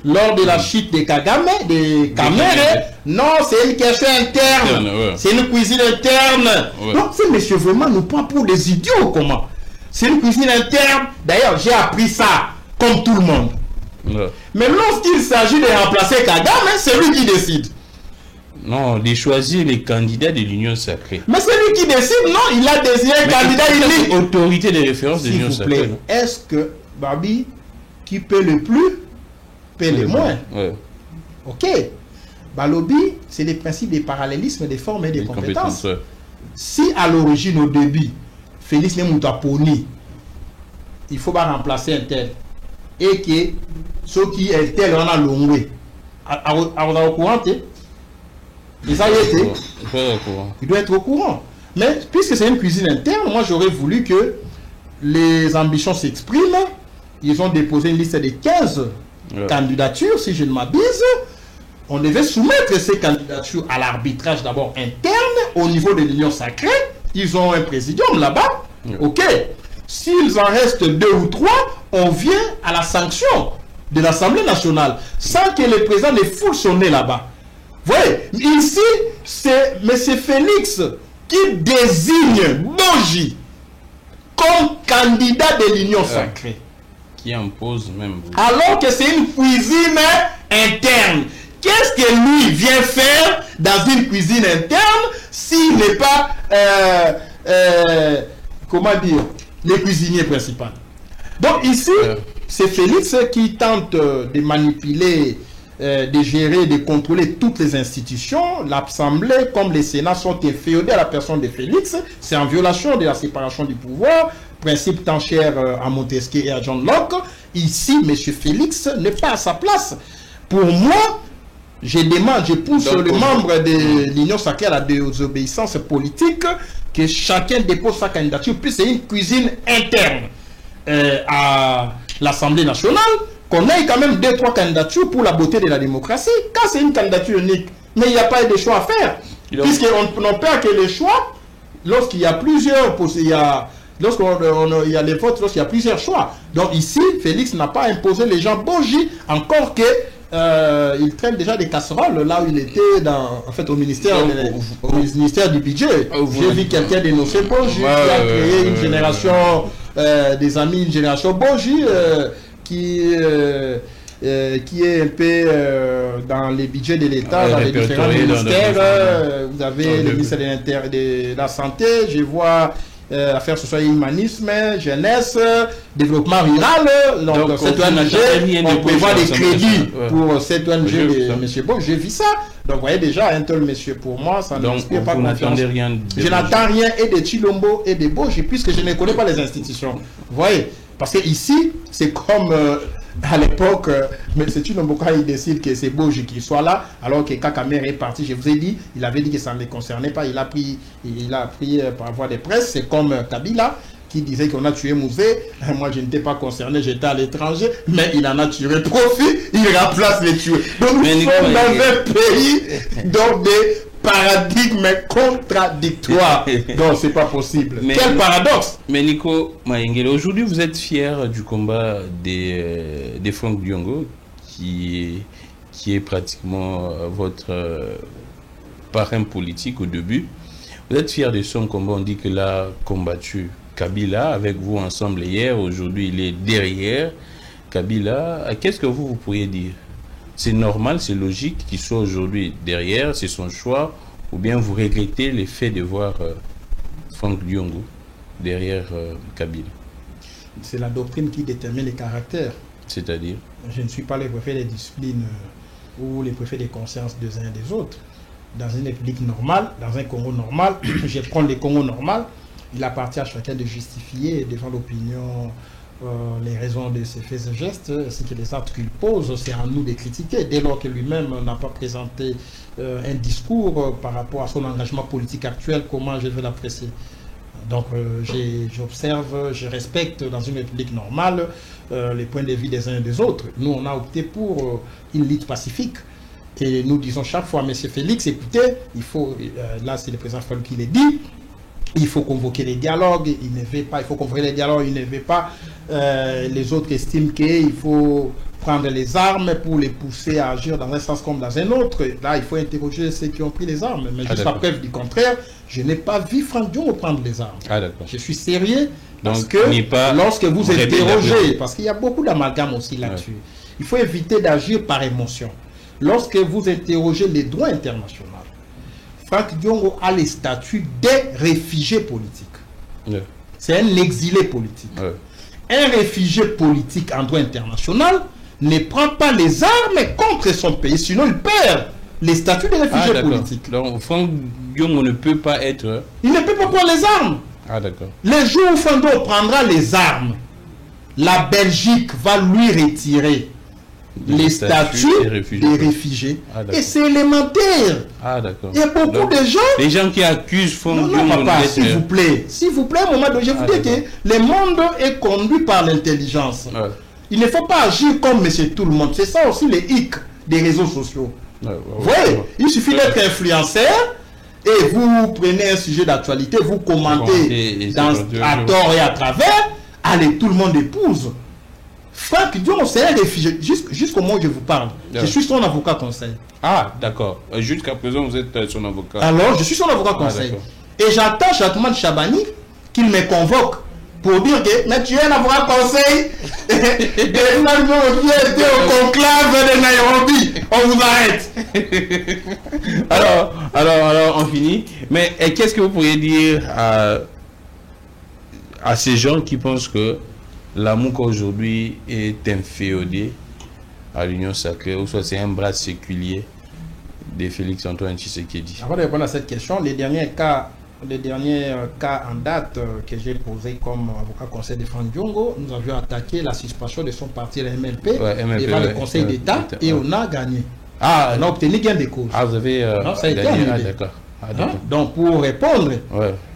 Lors de la chute de Kagame, de Kamere, non, c'est une question interne. C'est une cuisine interne. Non, ces messieurs vraiment nous prend pour des idiots, comment? C'est une cuisine interne. D'ailleurs, j'ai appris ça, comme tout le monde. Mais lorsqu'il s'agit de remplacer Kagame, c'est lui qui décide. Non, de choisir les candidats de l'Union sacrée. Mais c'est lui qui décide, non? Il a désigné un candidat unique. Autorité de référence de l'Union sacrée. Est-ce que, Babi, qui paie le plus, paie le moins? Ok. Balobi, c'est les principes des parallélismes des formes et des compétences. Si à l'origine, au début, Félix Nemoutaponi, il faut pas remplacer un tel, et que ceux qui est tel, on a l'ongwe. À au courant, Les a été. D'accord. Il doit être au courant. Mais puisque c'est une cuisine interne, moi j'aurais voulu que les ambitions s'expriment. Ils ont déposé une liste de 15 candidatures, si je ne m'abuse. On devait soumettre ces candidatures à l'arbitrage d'abord interne au niveau de l'Union sacrée. Ils ont un présidium là-bas. Ok. S'ils en restent 2 ou 3, on vient à la sanction de l'Assemblée nationale sans que le président ne foule son nez là-bas. Vous voyez, ici, c'est M. Félix qui désigne Boji comme candidat de l'Union sacrée. Qui impose même. Alors que c'est une cuisine interne. Qu'est-ce que lui vient faire dans une cuisine interne s'il n'est pas, comment dire, le cuisinier principal? Donc ici, c'est Félix qui tente de manipuler, de gérer, de contrôler toutes les institutions. L'Assemblée, comme le Sénat, sont inféodés à la personne de Félix. C'est en violation de la séparation du pouvoir, principe tant cher à Montesquieu et à John Locke. Ici, M. Félix n'est pas à sa place. Pour moi, je demande, je pousse sur les membres de l'Union sacrée à la désobéissance politique que chacun dépose sa candidature, puis c'est une cuisine interne à l'Assemblée nationale, qu'on ait quand même 2-3 candidatures pour la beauté de la démocratie. Quand c'est une candidature unique, mais il n'y a pas de choix à faire. Puisqu'on ne perd que les choix lorsqu'il y a plusieurs, il y a les votes, lorsqu'il y a plusieurs choix. Donc ici, Félix n'a pas imposé les gens Boji, encore que il traîne déjà des casseroles là où il était au ministère du budget. J'ai vu quelqu'un dénoncer Boji qui a créé une génération des amis, une génération Boji qui est un peu dans les budgets de l'État, dans les différents ministères. Vous avez le ministère de la Santé, je vois affaires sociales et humanisme, jeunesse, développement rural. Donc cette ONG, on prévoit des crédits pour cette ONG de M. Boji. J'ai vu ça. Donc vous voyez déjà, un tel monsieur pour moi, ça ne m'inspire pas confiance. Je n'attends rien et de Chilombo et de Boji, puisque je ne connais pas les institutions. Vous voyez, parce que ici, c'est comme à l'époque, mais c'est Chilombo quand il décide que c'est Boji qui soit là, alors que Kakamere est parti, je vous ai dit, il avait dit que ça ne le concernait pas, il a pris par voie de presse. C'est comme Kabila qui disait qu'on a tué Mouzé. Moi, je n'étais pas concerné, j'étais à l'étranger, mais il en a tiré profit, il remplace les tués. Donc nous sommes dans un pays donc des paradigmes contradictoires. Donc c'est pas possible. Quel paradoxe. Mais Nico Mayengele, aujourd'hui vous êtes fier du combat des Franck Diongo, qui est pratiquement votre parrain politique au début. Vous êtes fier de son combat. On dit qu'il a combattu Kabila avec vous ensemble hier. Aujourd'hui, il est derrière Kabila. Qu'est-ce que vous pourriez dire? C'est normal, c'est logique qu'il soit aujourd'hui derrière, c'est son choix, ou bien vous regrettez le fait de voir Franck Diongo derrière Kabila? C'est la doctrine qui détermine les caractères. C'est-à-dire? Je ne suis pas le préfet des disciplines ou les préfets des consciences des uns et des autres. Dans une république normale, dans un Congo normal, je prends le Congo normal, il appartient à chacun de justifier devant l'opinion les raisons de ses faits et gestes, ainsi que les actes qu'il pose. C'est à nous de critiquer, dès lors que lui-même n'a pas présenté un discours par rapport à son engagement politique actuel. Comment je vais l'apprécier? Donc j'observe, je respecte dans une république normale les points de vue des uns et des autres. Nous, on a opté pour une lutte pacifique. Et nous disons chaque fois, M. Félix, écoutez, il faut, là c'est le président Fallou qui l'a dit, il faut convoquer les dialogues, il ne veut pas, il faut convoquer les dialogues, il ne veut pas. Les autres estiment qu'il faut prendre les armes pour les pousser à agir dans un sens comme dans un autre. Là, il faut interroger ceux qui ont pris les armes. Mais jusqu'à preuve du contraire, je n'ai pas vu Franck Diongo prendre les armes. Je suis sérieux parce que lorsque vous interrogez, parce qu'il y a beaucoup d'amalgame aussi là-dessus, il faut éviter d'agir par émotion. Lorsque vous interrogez les droits internationaux, Franck Diongo a les statuts des réfugiés politiques. C'est un exilé politique. Un réfugié politique en droit international ne prend pas les armes contre son pays, sinon il perd les statuts de réfugié politique. Donc Franck Diongo ne peut pas être... Il ne peut pas prendre les armes. Le jour où Franck Diongo prendra les armes, la Belgique va lui retirer les statuts des réfugiés. Ah, et c'est élémentaire. Ah, d'accord. Il y a beaucoup de gens... Les gens qui accusent font... Non, papa, s'il vous plaît. S'il vous plaît, à un moment donné, je vous dis que le monde est conduit par l'intelligence. Ouais. Il ne faut pas agir comme monsieur tout le monde. C'est ça aussi les hic des réseaux sociaux. Vous voyez, il suffit d'être influenceur et vous prenez un sujet d'actualité, vous commentez à tort et à travers, allez, tout le monde épouse. Franck Dion, c'est un réfugié. Jusqu'au moment où je vous parle, je suis son avocat conseil. Ah, d'accord. Jusqu'à présent, vous êtes son avocat. Alors, je suis son avocat conseil. Et j'attends Chatoumane Chabani qu'il me convoque pour dire que mais tu es un avocat conseil et finalement qui était au conclave de Nairobi. On vous arrête. alors, on finit. Mais qu'est-ce que vous pourriez dire à ces gens qui pensent que la Mouka aujourd'hui est inféodée à l'Union sacrée, ou soit c'est un bras séculier de Félix Antoine Tshisekedi? Avant de répondre à cette question, les derniers cas en date que j'ai posé comme avocat conseil de Franck Diongo, nous avions attaqué la suspension de son parti, la MLP, devant le Conseil d'État, et on a gagné. Ah, on a obtenu gain de cause. Ah, vous avez non, ça a été annulé. Donc, pour répondre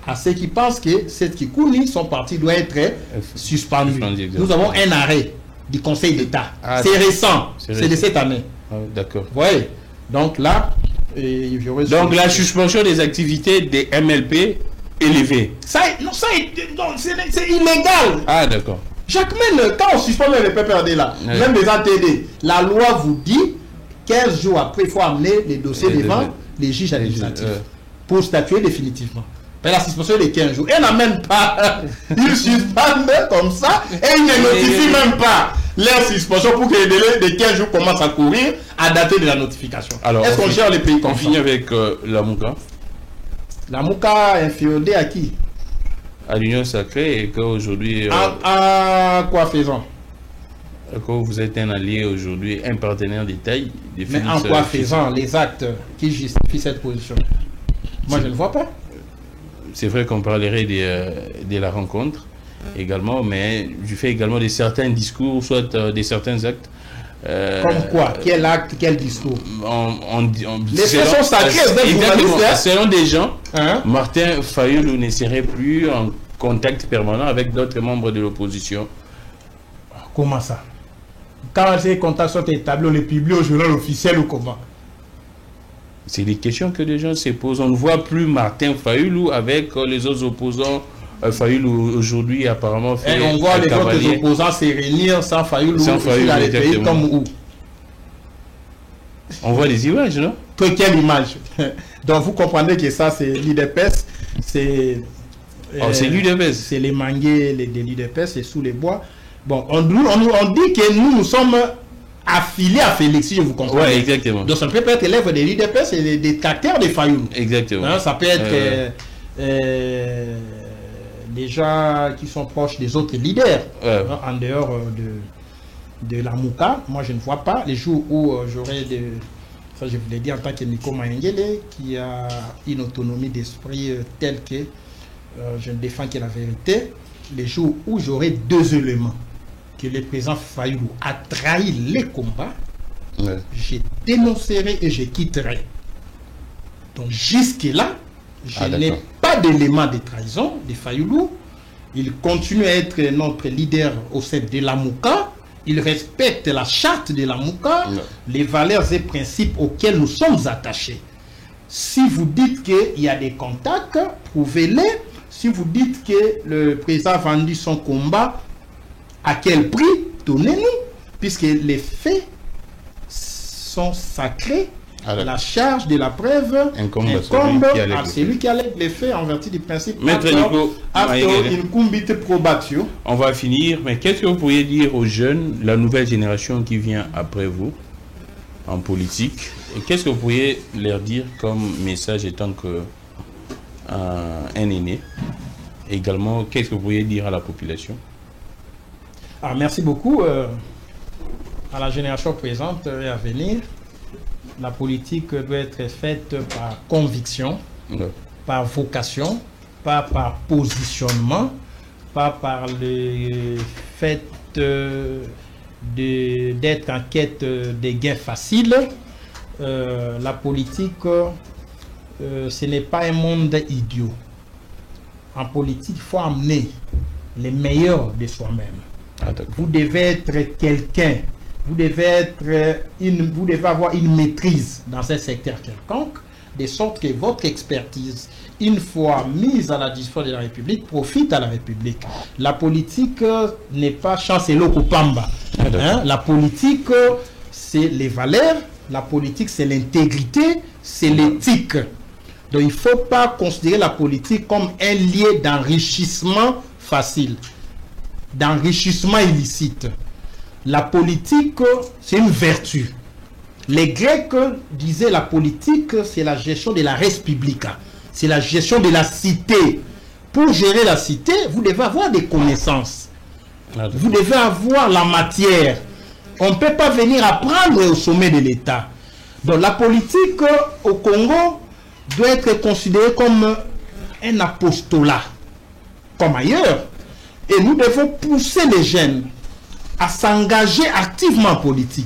à ceux qui pensent que cette Kikouni, son parti doit être suspendu, nous avons un arrêt du Conseil d'État. C'est récent, c'est de cette année. D'accord. Oui. Donc là, donc la suspension des activités des MLP élevée. C'est illégal. Ah, d'accord. Jacquemin, quand on suspend les PPRD là, même les ATD, la loi vous dit 15 jours après, il faut amener les dossiers devant les juges administratifs pour statuer définitivement. Mais la suspension est de 15 jours. Elle n'amène pas. Ils suspendent comme ça et ils ne notifient même pas leur suspension pour que les délais de 15 jours commencent à courir à dater de la notification. Est-ce qu'on gère les pays comme ça? On finit avec la Mouka. La Mouka inféodée à qui? À l'Union sacrée, et qu'aujourd'hui... à quoi faisant? Que vous êtes un allié aujourd'hui, un partenaire de taille. Mais en quoi faisant les actes qui justifient cette position? Moi, je ne vois pas. C'est vrai qu'on parlerait de la rencontre également, mais je fais également de certains discours, soit de certains actes. Comme quoi? Quel acte, quel discours? Les faits sont sacrés, selon des gens, Martin Fayulu ne serait plus en contact permanent avec d'autres membres de l'opposition. Comment ça? Quand ces contacts sont établis, on les publie au journal officiel ou comment? C'est des questions que les gens se posent. On ne voit plus Martin Fayulu avec les autres opposants. Fayulu aujourd'hui apparemment fait... Et on voit les autres opposants se réunir sans Fayulu dans les pays comme où? On voit des images, non? Quelle image? Donc vous comprenez que ça c'est l'UDPS, c'est... c'est l'UDPS. C'est les mangués de l'UDPS, c'est sous les bois. Bon, on dit que nous sommes affiliés à Félix, si je vous comprends. Oui, exactement. Donc ça peut être l'œuvre de l'UDPS et des détracteurs de Fayulu. Exactement. Ça peut être des gens qui sont proches des autres leaders, en dehors de la Mouka. Moi, je ne vois pas les jours où j'aurai de... Ça, je vous l'ai dit en tant que Nico Maengele, qui a une autonomie d'esprit telle que je ne défends que la vérité. Les jours où j'aurai deux éléments, que le président Fayulu a trahi les combats, je dénoncerai et je quitterai. Donc jusque-là, je n'ai pas d'élément de trahison de Fayulu. Il continue à être notre leader au sein de la Mouka. Il respecte la charte de la Mouka, les valeurs et principes auxquels nous sommes attachés. Si vous dites qu'il y a des contacts, prouvez-les. Si vous dites que le président a vendu son combat, à quel prix? Donnez-nous, puisque les faits sont sacrés. La charge de la preuve incombe à celui qui allègue les faits en vertu du principe probatio. On va finir, mais qu'est-ce que vous pourriez dire aux jeunes, la nouvelle génération qui vient après vous en politique, et qu'est-ce que vous pourriez leur dire comme message étant que un aîné? Également, qu'est-ce que vous pourriez dire à la population? Merci beaucoup à la génération présente et à venir. La politique doit être faite par conviction, par vocation, pas par positionnement, pas par le fait d'être en quête des gains faciles. La politique, ce n'est pas un monde idiot. En politique, il faut amener les meilleurs de soi-même. Vous devez être quelqu'un. Vous devez avoir une maîtrise dans un secteur quelconque, de sorte que votre expertise, une fois mise à la disposition de la République, profite à la République. La politique n'est pas chancelo kupamba. La politique, c'est les valeurs. La politique, c'est l'intégrité, c'est l'éthique. Donc, il ne faut pas considérer la politique comme un lieu d'enrichissement facile, d'enrichissement illicite. La politique, c'est une vertu. Les Grecs disaient la politique, c'est la gestion de la res publica. C'est la gestion de la cité. Pour gérer la cité, vous devez avoir des connaissances. Vous devez avoir la matière. On ne peut pas venir apprendre au sommet de l'État. Donc la politique au Congo doit être considérée comme un apostolat, comme ailleurs. Et nous devons pousser les jeunes à s'engager activement en politique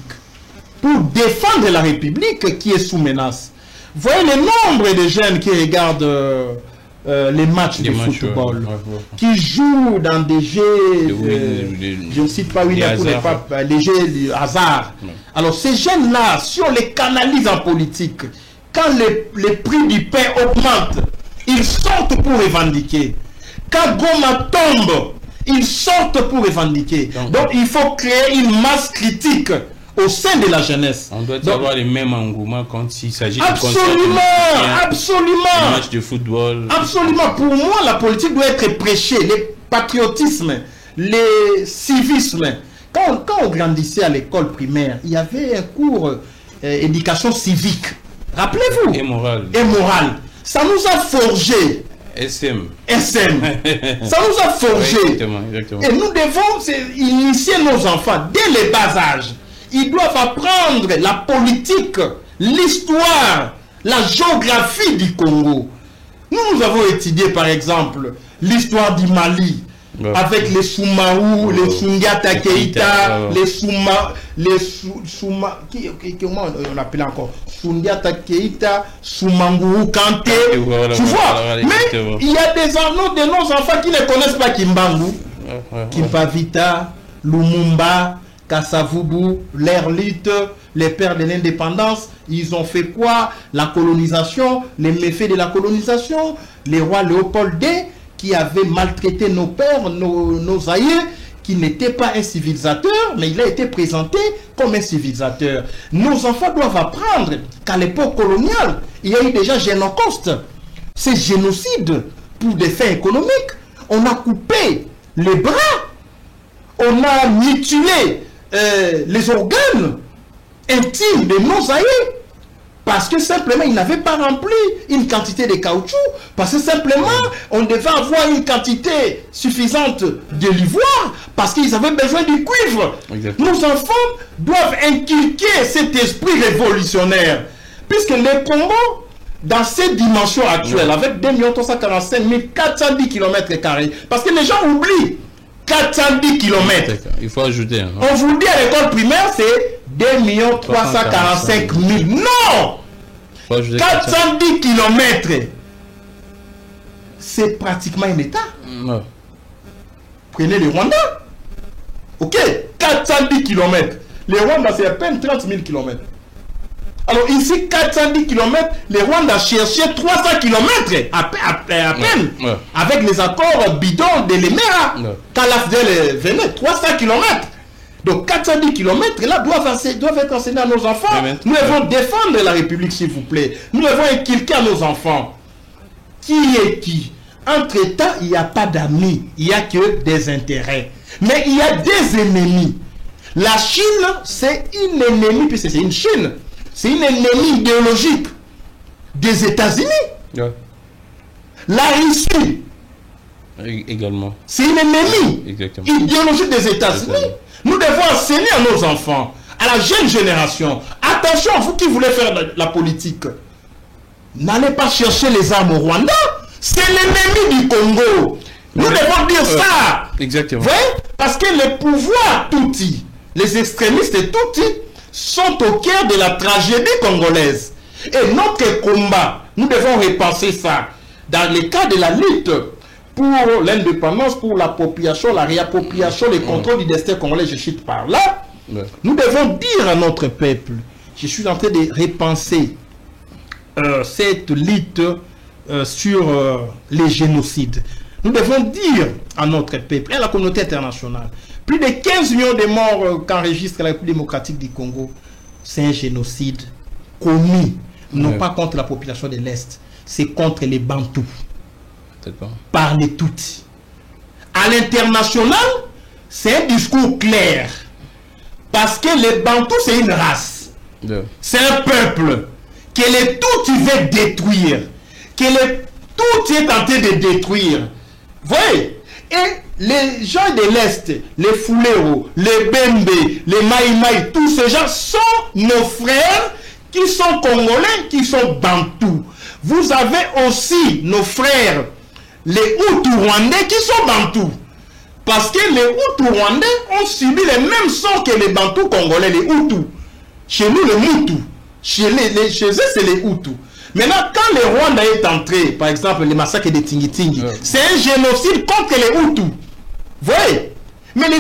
pour défendre la République qui est sous menace. Voyez le nombre de jeunes qui regardent les matchs de football, qui jouent dans des jeux, je ne cite pas les jeux du hasard. Alors ces jeunes-là, si on les canalise en politique, quand les prix du pain augmentent, ils sortent pour revendiquer. Quand Goma tombe, ils sortent pour revendiquer. Donc il faut créer une masse critique au sein de la jeunesse. On doit avoir les mêmes engouements quand il s'agit de match de football. Absolument. Pour moi, la politique doit être prêchée. Le patriotisme, le civisme. Quand on grandissait à l'école primaire, il y avait un cours éducation civique. Rappelez-vous. Et morale. Ça nous a forgé. SM. Ça nous a forgé. Oui, exactement. Et nous devons initier nos enfants dès le bas âge. Ils doivent apprendre la politique, l'histoire, la géographie du Congo. Nous avons étudié par exemple l'histoire du Mali, avec les Soumaou, les Soundiata Keïta, comment on appelle encore Soundiata Keïta, Soumangou Kanté. Tu vois, mais il y a de nos enfants qui ne connaissent pas Kimbangu, Kimpavita, Lumumba, Kassavubu, l'Erlite, les pères de l'indépendance. Ils ont fait quoi? La colonisation, les méfaits de la colonisation, les rois Léopold II qui avaient maltraité nos pères, nos aïeux, qui n'était pas un civilisateur, mais il a été présenté comme un civilisateur. Nos enfants doivent apprendre qu'à l'époque coloniale, il y a eu déjà Génocoste. C'est génocide pour des fins économiques. On a coupé les bras, on a mutilé les organes intimes de nos aïeux parce que simplement ils n'avaient pas rempli une quantité de caoutchouc, parce que simplement on devait avoir une quantité suffisante de l'ivoire parce qu'ils avaient besoin du cuivre. Exactement. Nos enfants doivent inculquer cet esprit révolutionnaire, puisque le Congo, dans ces dimensions actuelles, avec 2 345 410 km², parce que les gens oublient 410 km. Il faut ajouter. Hein. On vous dit à l'école primaire, c'est 2 345 000. Non! 410 km. C'est pratiquement un État. Non. Prenez le Rwanda. Ok, 410 km. Le Rwanda, c'est à peine 30 000 km. Alors ici, 410 km, le Rwanda cherchait 300 km à peine, avec les accords bidons de l'Emera. Quand l'AFDL venait, 300 km. Donc 410 km, là, doivent être enseignés à nos enfants. Nous devons défendre la République, s'il vous plaît. Nous devons inculquer à nos enfants. Qui est qui? Entre-temps, il n'y a pas d'amis, il n'y a que des intérêts. Mais il y a des ennemis. La Chine, c'est une ennemie, puisque c'est une Chine. C'est une ennemie idéologique des États-Unis. Ouais. La Russie, également. C'est une ennemie idéologique des États-Unis. Nous devons enseigner à nos enfants, à la jeune génération. Attention, vous qui voulez faire la politique, n'allez pas chercher les armes au Rwanda. C'est l'ennemi du Congo. Nous devons dire ça. Exactement. Vous voyez? Parce que le pouvoir Tutsi, les extrémistes et tout type sont au cœur de la tragédie congolaise. Et notre combat, nous devons repenser ça. Dans le cas de la lutte pour l'indépendance, pour l'appropriation, la réappropriation, le contrôle du destin congolais, je cite par là, nous devons dire à notre peuple, je suis en train de repenser cette lutte sur les génocides. Nous devons dire à notre peuple et à la communauté internationale, plus de 15 millions de morts qu'enregistre la République démocratique du Congo, c'est un génocide commis, non pas contre la population de l'Est, c'est contre les Bantous, par les Tutsis. À l'international, c'est un discours clair, parce que les Bantous, c'est une race, c'est un peuple que les Tutsis veulent détruire, que les Tutsis est en train de détruire. Vous voyez? Et les gens de l'Est, les Fulero, les Bembe, les Maïmaï, tous ces gens sont nos frères qui sont congolais, qui sont bantous. Vous avez aussi nos frères, les Hutus rwandais, qui sont bantous. Parce que les Hutus rwandais ont subi les mêmes sorts que les bantous congolais, les Hutus. Chez nous, les Hutus. Chez eux, c'est les Hutus. Maintenant, quand le Rwanda est entré, par exemple, le massacre de Tingi-Tingi, c'est un génocide contre les Hutus. Vous voyez? Mais les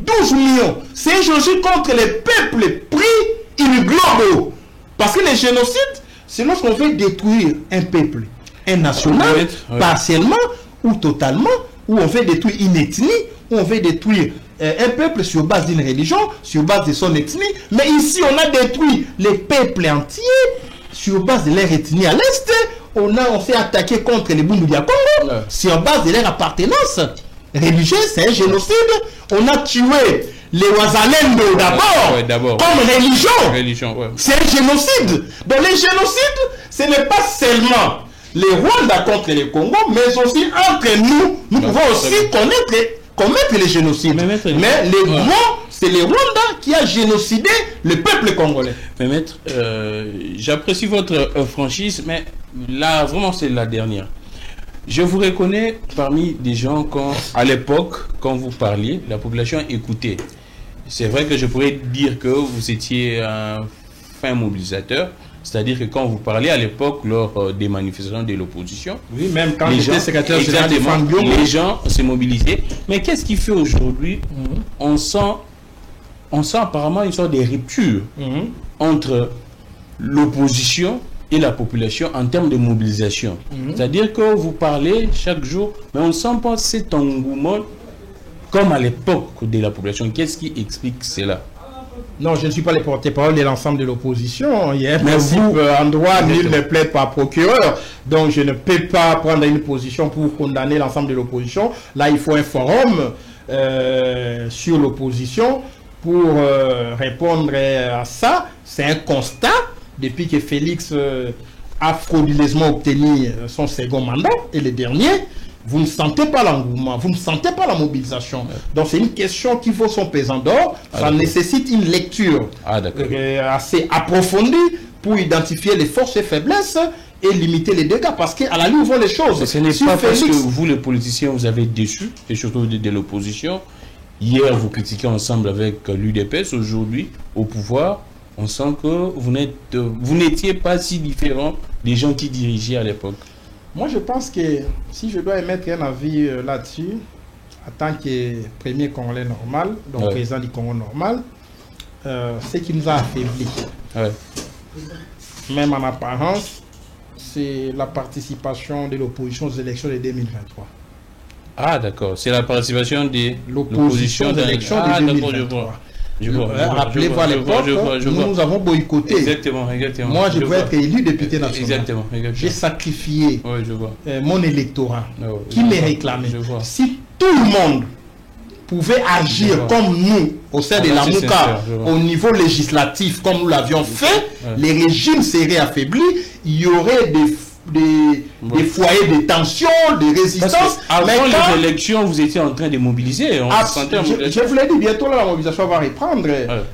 12 millions, c'est un génocide contre les peuples pris in globo. Parce que le génocide, c'est lorsqu'on veut détruire un peuple, un national, partiellement ou totalement, où on veut détruire une ethnie, où on veut détruire un peuple sur base d'une religion, sur base de son ethnie. Mais ici, on a détruit les peuples entiers sur base de leur ethnie à l'Est. On s'est attaqué contre les Bundudia Congo sur base de leur appartenance religieuse. C'est un génocide. On a tué les Wazalendo d'abord comme religion. C'est un génocide. Donc les génocides, ce n'est pas seulement les Rwandais contre les Congo, mais aussi entre nous. Nous pouvons aussi commettre les génocides. Mais les grands, c'est les Rwandais qui a génocidé le peuple congolais. Mais maître, j'apprécie votre franchise, mais là, vraiment, c'est la dernière. Je vous reconnais parmi des gens quand, à l'époque, quand vous parliez, la population écoutait. C'est vrai que je pourrais dire que vous étiez un fin mobilisateur, c'est-à-dire que quand vous parliez à l'époque, lors des manifestations de l'opposition, oui, même quand j'étais secrétaire général des femmes, les gens se mobilisaient. Mais qu'est-ce qui fait aujourd'hui? On sent apparemment une sorte de rupture entre l'opposition et la population en termes de mobilisation. C'est-à-dire que vous parlez chaque jour, mais on ne sent pas cet engouement comme à l'époque de la population. Qu'est-ce qui explique cela? Non, je ne suis pas le porte-parole de l'ensemble de l'opposition. Il y a un principe en droit, nul ne plaide par procureur. Donc, je ne peux pas prendre une position pour condamner l'ensemble de l'opposition. Là, il faut un forum sur l'opposition pour répondre à ça. C'est un constat. Depuis que Félix a frauduleusement obtenu son second mandat, et le dernier, vous ne sentez pas l'engouement, vous ne sentez pas la mobilisation. Donc c'est une question qui vaut son pesant d'or. Ça nécessite une lecture assez approfondie pour identifier les forces et faiblesses et limiter les dégâts. Parce qu'à la ligne où vont les choses. Ce n'est pas parce que vous, les politiciens, vous avez déçu, et surtout de l'opposition. Hier, vous critiquez ensemble avec l'UDPS. Aujourd'hui, au pouvoir, on sent que vous n'étiez pas si différent des gens qui dirigeaient à l'époque. Moi, je pense que si je dois émettre un avis là-dessus, en tant que premier Congolais normal, donc président du Congo normal, ce qui nous a affaiblis, même en apparence, c'est la participation de l'opposition aux élections de 2023. Ah, d'accord. C'est la participation de l'opposition aux élections de 2023. Rappelez-vous à l'époque, nous avons boycotté. Exactement. Moi, je veux être élu député national. Exactement. J'ai sacrifié mon électorat qui me réclamait. Si tout le monde pouvait agir comme nous au sein de la MOUCA au niveau législatif, comme nous l'avions fait, les régimes seraient affaiblis, il y aurait des foyers de tension, de résistance. Avant les élections, vous étiez en train de mobiliser. Je vous l'ai dit, bientôt là, la mobilisation va reprendre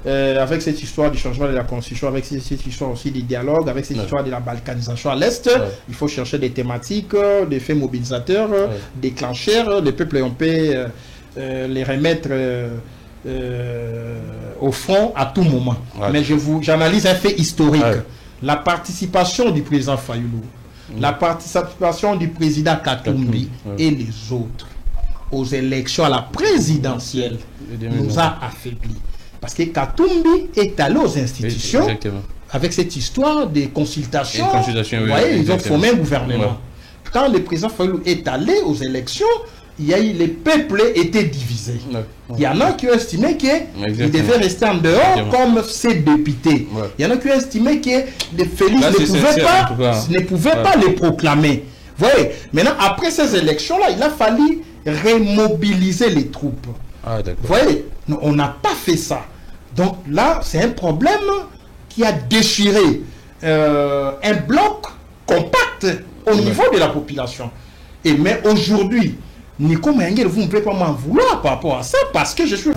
avec cette histoire du changement de la constitution, avec cette histoire aussi du dialogue, avec cette histoire de la balkanisation à l'Est. Il faut chercher des thématiques, des faits mobilisateurs, déclencheurs. Les peuples, on peut les remettre au front à tout moment. Ouais. Mais j'analyse un fait historique. Ouais. La participation du président Fayoulou, la participation du président Katumbi et les autres aux élections à la présidentielle nous a affaiblis. Parce que Katumbi est allé aux institutions avec cette histoire des consultations. Vous voyez, ils ont formé un gouvernement. Ouais. Quand le président Fayoulou est allé aux élections, les peuples étaient divisés. Ouais. Il y en a qui ont estimé qu'il devait rester en dehors comme ses députés. Ouais. Il y en a qui ont estimé que Félix ne pouvait pas les proclamer. Vous voyez, maintenant, après ces élections-là, il a fallu remobiliser les troupes. Ah, vous voyez, on n'a pas fait ça. Donc là, c'est un problème qui a déchiré un bloc compact au niveau de la population. Mais aujourd'hui, Nico Mengele, vous ne pouvez pas m'en vouloir par rapport à ça parce que je suis...